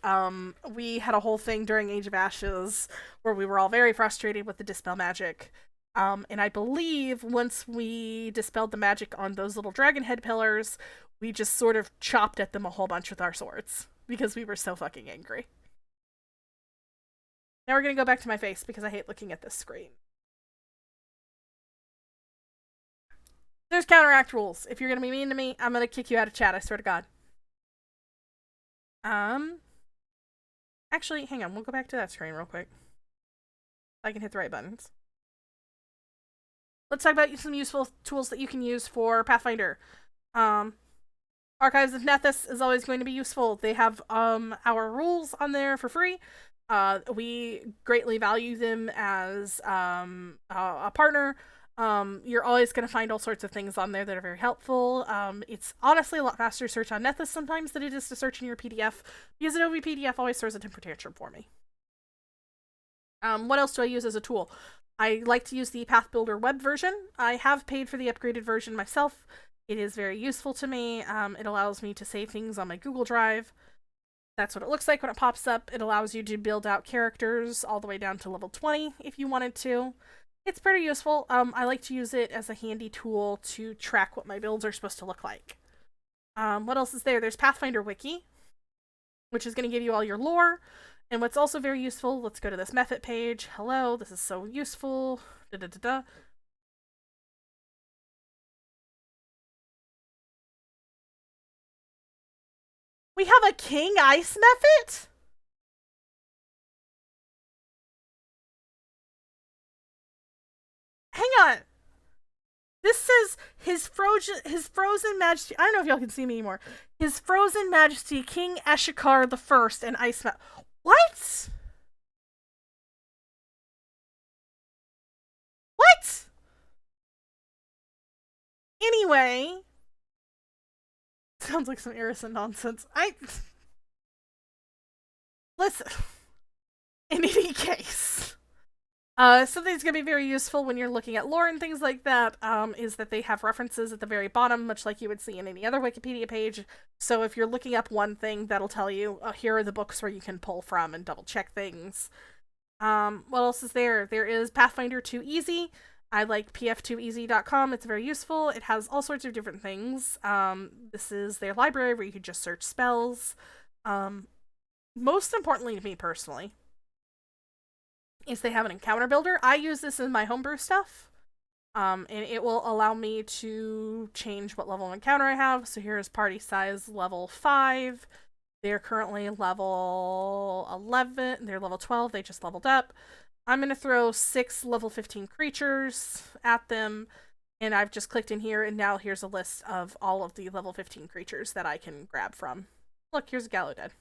We had a whole thing during Age of Ashes where we were all very frustrated with the Dispel Magic. And I believe once we dispelled the magic on those little dragon head pillars, we just sort of chopped at them a whole bunch with our swords because we were so fucking angry. Now we're going to go back to my face because I hate looking at this screen. There's counteract rules. If you're going to be mean to me, I'm going to kick you out of chat, I swear to God. Actually, hang on. We'll go back to that screen real quick. I can hit the right buttons. Let's talk about some useful tools that you can use for Pathfinder. Archives of Nethys is always going to be useful. They have our rules on there for free. We greatly value them as a partner. You're always going to find all sorts of things on there that are very helpful. It's honestly a lot faster to search on Nethys sometimes than it is to search in your PDF, because Adobe PDF always throws a temper tantrum for me. What else do I use as a tool? I like to use the Path Builder web version. I have paid for the upgraded version myself. It is very useful to me. It allows me to save things on my Google Drive. That's what it looks like when it pops up. It allows you to build out characters all the way down to level 20 if you wanted to. It's pretty useful. I like to use it as a handy tool to track what my builds are supposed to look like. What else is there? There's Pathfinder Wiki, which is going to give you all your lore. And what's also very useful, let's go to this method page. Hello, this is so useful. Da-da-da-da. We have a King Ice method? Hang on. This says his frozen majesty. I don't know if y'all can see me anymore. His frozen majesty, King Eshikar the First, and Ice Map. What? What? Anyway, sounds like some Irrison nonsense. Listen. In any case. Something that's going to be very useful when you're looking at lore and things like that is that they have references at the very bottom, much like you would see in any other Wikipedia page. So if you're looking up one thing, that'll tell you, here are the books where you can pull from and double check things. What else is there? There is Pathfinder 2 Easy. I like pf2easy.com. It's very useful. It has all sorts of different things. This is their library where you can just search spells. Most importantly to me personally, is they have an encounter builder. I use this in my homebrew stuff, and it will allow me to change what level of encounter I have. So here's party size level 5. They're currently level 11. They're level 12. They just leveled up. I'm going to throw 6 level 15 creatures at them, and I've just clicked in here, and now here's a list of all of the level 15 creatures that I can grab from. Look, here's a Gallowdead.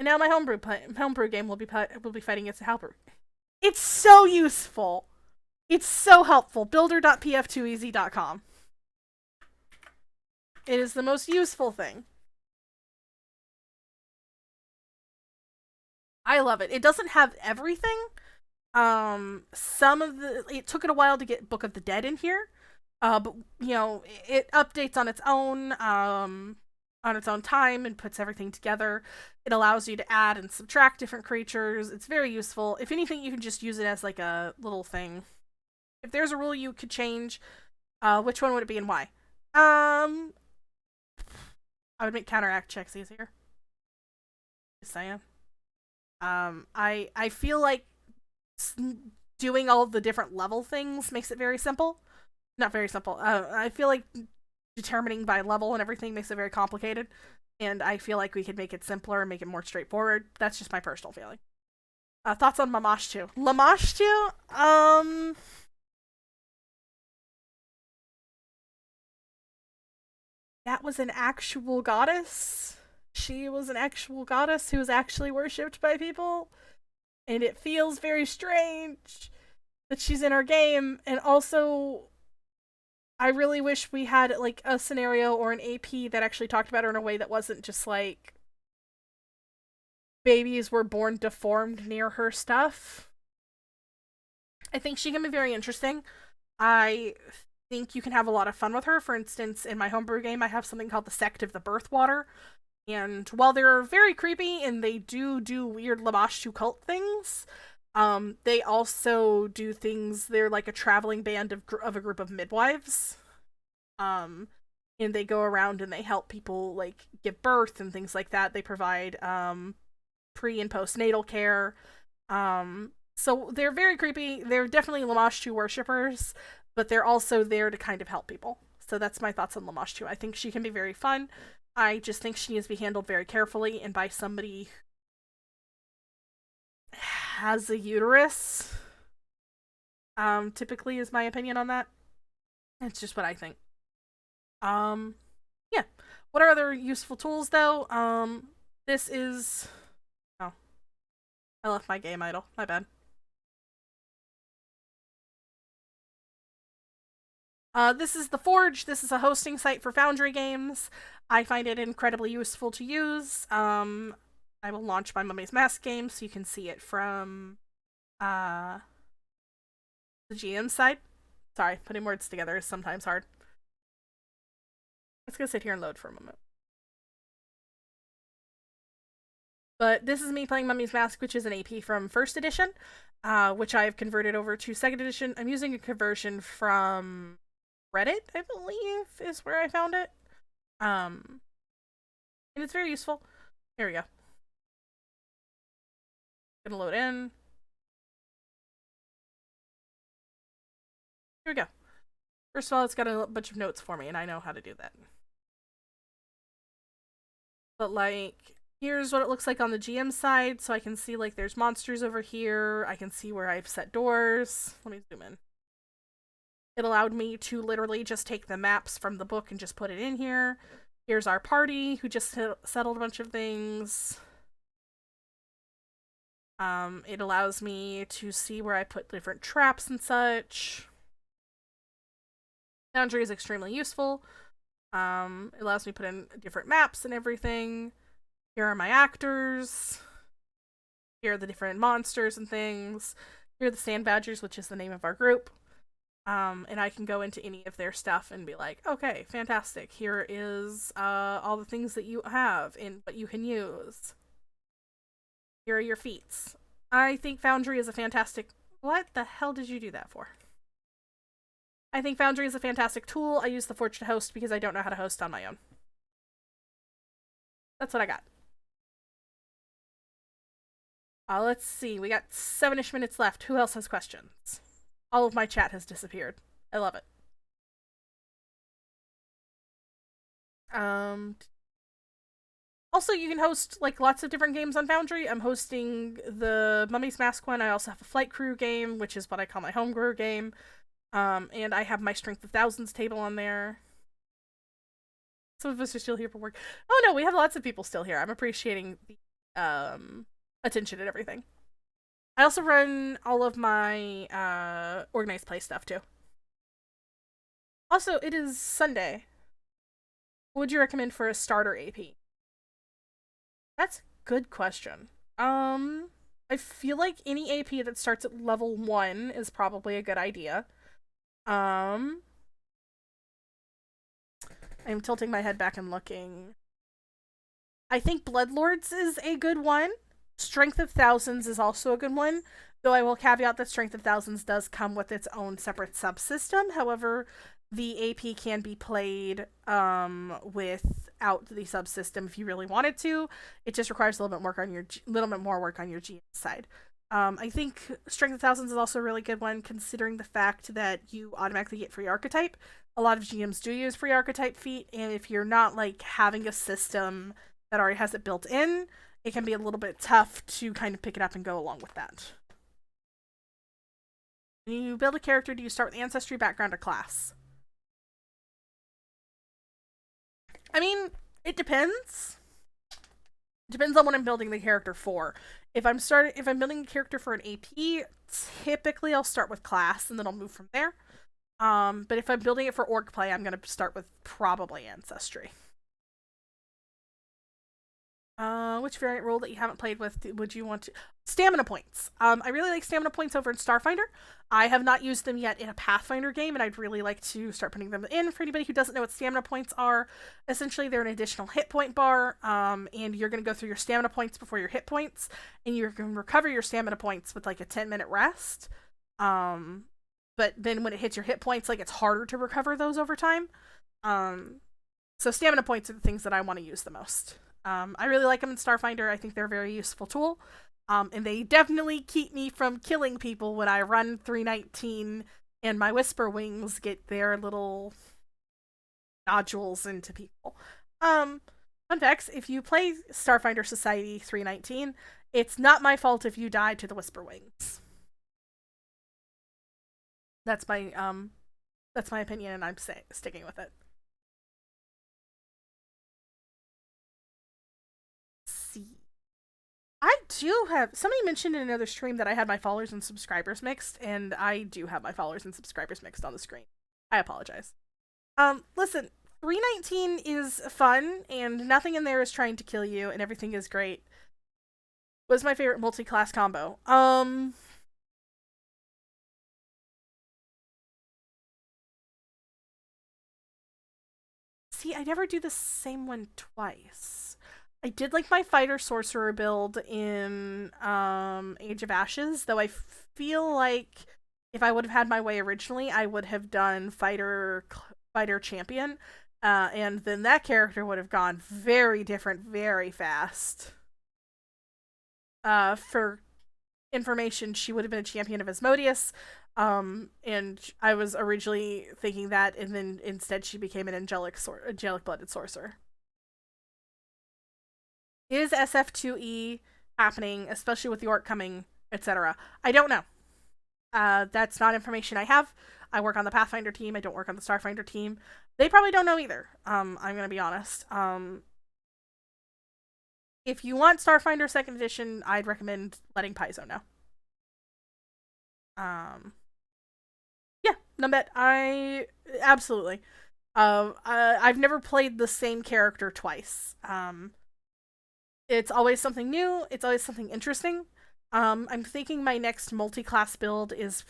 And now my homebrew game will be fighting against a Halberd. It's so useful. It's so helpful. Builder.pf2easy.com. It is the most useful thing. I love it. It doesn't have everything. It took it a while to get Book of the Dead in here. But you know, it updates on its own time and puts everything together. It allows you to add and subtract different creatures. It's very useful. If anything, you can just use it as like a little thing. If there's a rule you could change, which one would it be and why? I would make counteract checks easier. Just saying. I feel like doing all of the different level things makes it very simple. Not very simple. I feel like determining by level and everything makes it very complicated, and I feel like we could make it simpler and make it more straightforward. That's just my personal feeling. Thoughts on Lamashtu? Lamashtu? That was an actual goddess. She was an actual goddess who was actually worshipped by people, and it feels very strange that she's in our game. And also, I really wish we had like a scenario or an AP that actually talked about her in a way that wasn't just like babies were born deformed near her stuff. I think she can be very interesting. I think you can have a lot of fun with her. For instance, in my homebrew game, I have something called the Sect of the Birthwater. And while they're very creepy and they do weird Lamashtu cult things, they also do things. They're like a traveling band of a group of midwives. Um, and they go around and they help people like give birth and things like that. They provide pre and postnatal care. So they're very creepy. They're definitely Lamashtu worshippers, but they're also there to kind of help people. So that's my thoughts on Lamashtu. I think she can be very fun. I just think she needs to be handled very carefully and by somebody who has a uterus. Typically is my opinion on that. It's just what I think. Yeah. What are other useful tools though? This is oh. I left my game idle. My bad. This is the Forge. This is a hosting site for Foundry games. I find it incredibly useful to use. I will launch my Mummy's Mask game so you can see it from the GM side. Sorry, putting words together is sometimes hard. Let's go sit here and load for a moment. But this is me playing Mummy's Mask, which is an AP from first edition, which I have converted over to second edition. I'm using a conversion from Reddit, I believe, is where I found it. And it's very useful. Here we go. Gonna load in. Here we go. First of all, it's got a bunch of notes for me, and I know how to do that. But, like, here's what it looks like on the GM side, so I can see, like, there's monsters over here. I can see where I've set doors. Let me zoom in. It allowed me to literally just take the maps from the book and just put it in here. Here's our party, who just settled a bunch of things. It allows me to see where I put different traps and such. Foundry is extremely useful. It allows me to put in different maps and everything. Here are my actors. Here are the different monsters and things. Here are the Sand Badgers, which is the name of our group. And I can go into any of their stuff and be like, okay, fantastic. Here is all the things that you have but you can use. Here are your feats. I think Foundry is a fantastic... What the hell did you do that for? I think Foundry is a fantastic tool. I use the Forge to host because I don't know how to host on my own. That's what I got. Let's see. We got 7-ish minutes left. Who else has questions? All of my chat has disappeared. I love it. Also, you can host like lots of different games on Foundry. I'm hosting the Mummy's Mask one. I also have a Flight Crew game, which is what I call my homebrew game. And I have my Strength of Thousands table on there. Some of us are still here for work. Oh no, we have lots of people still here. I'm appreciating the attention and everything. I also run all of my organized play stuff too. Also, it is Sunday. What would you recommend for a starter AP? That's a good question. I feel like any AP that starts at level 1 is probably a good idea. I'm tilting my head back and looking. I think Bloodlords is a good one. Strength of Thousands is also a good one, though I will caveat that Strength of Thousands does come with its own separate subsystem. However, The AP can be played without the subsystem if you really wanted to. It just requires a little bit more work on your GM side. I think Strength of Thousands is also a really good one, considering the fact that you automatically get free archetype. A lot of GMs do use free archetype feat, and if you're not like having a system that already has it built in, it can be a little bit tough to kind of pick it up and go along with that. When you build a character, do you start with ancestry, background, or class? I mean, it depends. It depends on what I'm building the character for. If I'm building a character for an AP, typically I'll start with class and then I'll move from there. But if I'm building it for orc play, I'm gonna start with probably ancestry. Which variant role that you haven't played with would you want to? Stamina points. I really like stamina points over in Starfinder. I have not used them yet in a Pathfinder game, and I'd really like to start putting them in. For anybody who doesn't know what stamina points are, essentially they're an additional hit point bar, and you're going to go through your stamina points before your hit points, and you're going to recover your stamina points with like a 10-minute rest. But then when it hits your hit points, like it's harder to recover those over time. So stamina points are the things that I want to use the most. I really like them in Starfinder. I think they're a very useful tool. And they definitely keep me from killing people when I run 319 and my Whisper Wings get their little nodules into people. Fun facts, if you play Starfinder Society 319, it's not my fault if you die to the Whisper Wings. That's my opinion, and I'm sticking with it. I do have somebody mentioned in another stream that I had my followers and subscribers mixed, and I do have my followers and subscribers mixed on the screen. I apologize. Listen, 319 is fun, and nothing in there is trying to kill you, and everything is great. Was my favorite multi-class combo. See, I never do the same one twice. I did like my fighter sorcerer build in Age of Ashes, though I feel like if I would have had my way originally, I would have done fighter champion, and then that character would have gone very different very fast. For information, she would have been a champion of Asmodeus, and I was originally thinking that, and then instead she became an angelic blooded sorcerer. Is SF2E happening, especially with the orc coming, etc.? I don't know. That's not information I have. I work on the Pathfinder team. I don't work on the Starfinder team. They probably don't know either. I'm gonna be honest. If you want Starfinder 2nd Edition, I'd recommend letting Paizo know. Yeah, Numbet, I absolutely. I've never played the same character twice. It's always something new. It's always something interesting. I'm thinking my next multi-class build is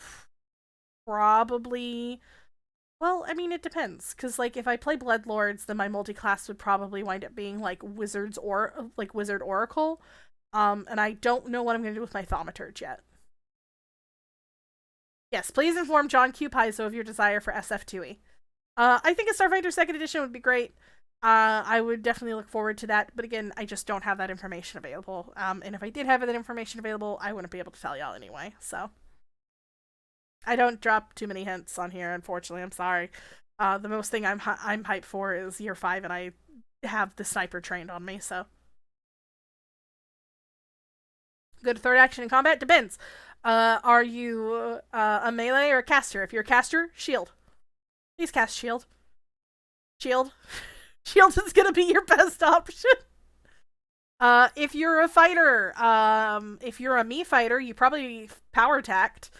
probably... Well, I mean, it depends. Because, like, if I play Bloodlords, then my multi-class would probably wind up being, like, Wizard Oracle. And I don't know what I'm going to do with my Thaumaturge yet. Yes, please inform John Q. Paizo of your desire for SF2E. I think a Starfinder 2nd Edition would be great. I would definitely look forward to that, but again, I just don't have that information available. And if I did have that information available, I wouldn't be able to tell y'all anyway, so. I don't drop too many hints on here, unfortunately, I'm sorry. The most thing I'm hyped for is year 5, and I have the sniper trained on me, so. Good third action in combat? Depends. Are you a melee or a caster? If you're a caster, shield. Please cast shield. Shield. Shield is gonna be your best option. If you're a fighter, if you're a me fighter, you probably power attacked.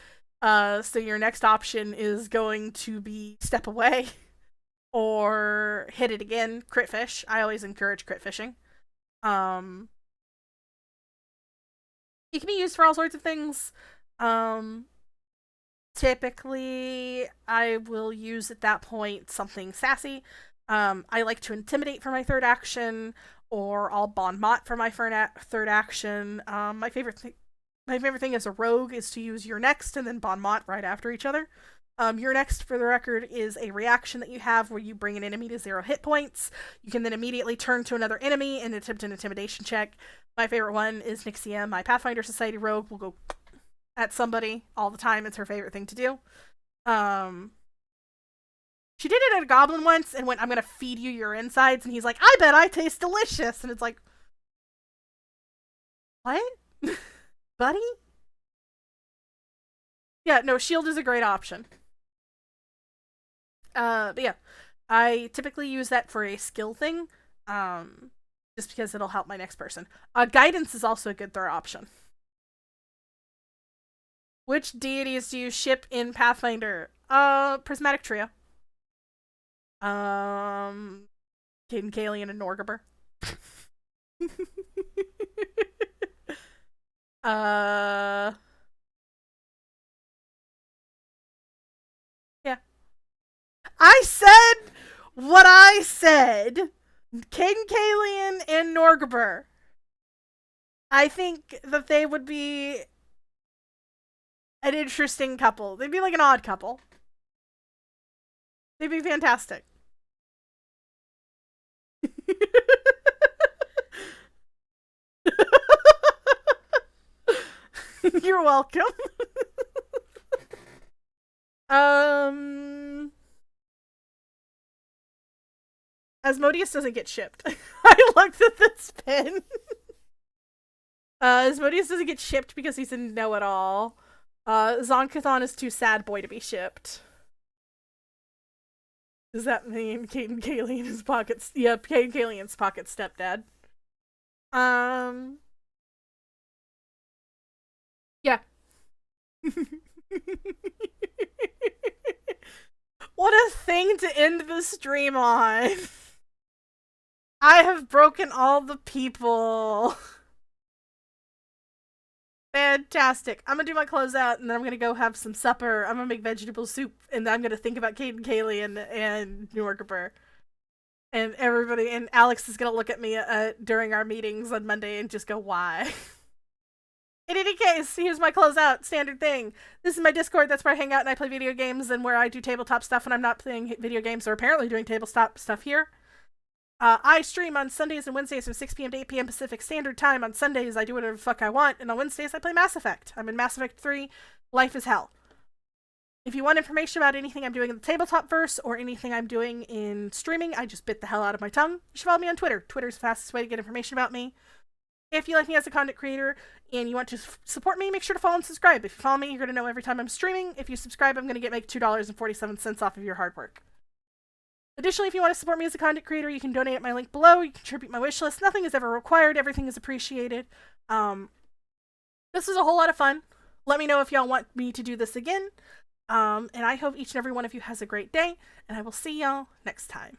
So your next option is going to be step away or hit it again, crit fish. I always encourage crit fishing. It can be used for all sorts of things. Typically, I will use at that point something sassy. I like to intimidate for my third action, or I'll Bon Mot for my third action. My favorite thing as a rogue is to use your next and then Bon Mot right after each other. Your next, for the record, is a reaction that you have where you bring an enemy to 0 hit points. You can then immediately turn to another enemy and attempt an intimidation check. My favorite one is Nixia, my Pathfinder Society rogue, will go at somebody all the time. It's her favorite thing to do. She did it at a goblin once and went, "I'm gonna feed you your insides," and he's like, "I bet I taste delicious," and it's like, what? Buddy? Yeah, no, shield is a great option. But yeah, I typically use that for a skill thing, just because it'll help my next person. Guidance is also a good third option. Which deities do you ship in Pathfinder? Prismatic Trio. Caden, Kalian, and Norgaber. Yeah. I said what I said. Caden, Kalian, and Norgaber. I think that they would be an interesting couple. They'd be like an odd couple. They'd be fantastic. You're welcome. Asmodeus doesn't get shipped. I looked at this pin. Asmodeus doesn't get shipped because he's a know-it-all. Zonkathon is too sad boy to be shipped. Does that mean Caden Kalian's pockets? Yeah, Caden Kalian's pocket stepdad. Yeah. What a thing to end the stream on. I have broken all the people. Fantastic. I'm gonna do my closeout and then I'm gonna go have some supper. I'm gonna make vegetable soup and then I'm gonna think about Caden Kalian and New Yorker. And everybody, and Alex is gonna look at me during our meetings on Monday and just go, why? In any case, here's my closeout, standard thing. This is my Discord, that's where I hang out and I play video games and where I do tabletop stuff when I'm not playing video games or apparently doing tabletop stuff here. I stream on Sundays and Wednesdays from 6 p.m. to 8 p.m. Pacific Standard Time. On Sundays, I do whatever the fuck I want, and on Wednesdays, I play Mass Effect. I'm in Mass Effect 3, Life is Hell. If you want information about anything I'm doing in the tabletop verse or anything I'm doing in streaming, I just bit the hell out of my tongue. You should follow me on Twitter. Twitter's the fastest way to get information about me. If you like me as a content creator and you want to support me, make sure to follow and subscribe. If you follow me, you're going to know every time I'm streaming. If you subscribe, I'm going to make $2.47 off of your hard work. Additionally, if you want to support me as a content creator, you can donate at my link below. You can contribute my wish list. Nothing is ever required. Everything is appreciated. This was a whole lot of fun. Let me know if y'all want me to do this again. And I hope each and every one of you has a great day. And I will see y'all next time.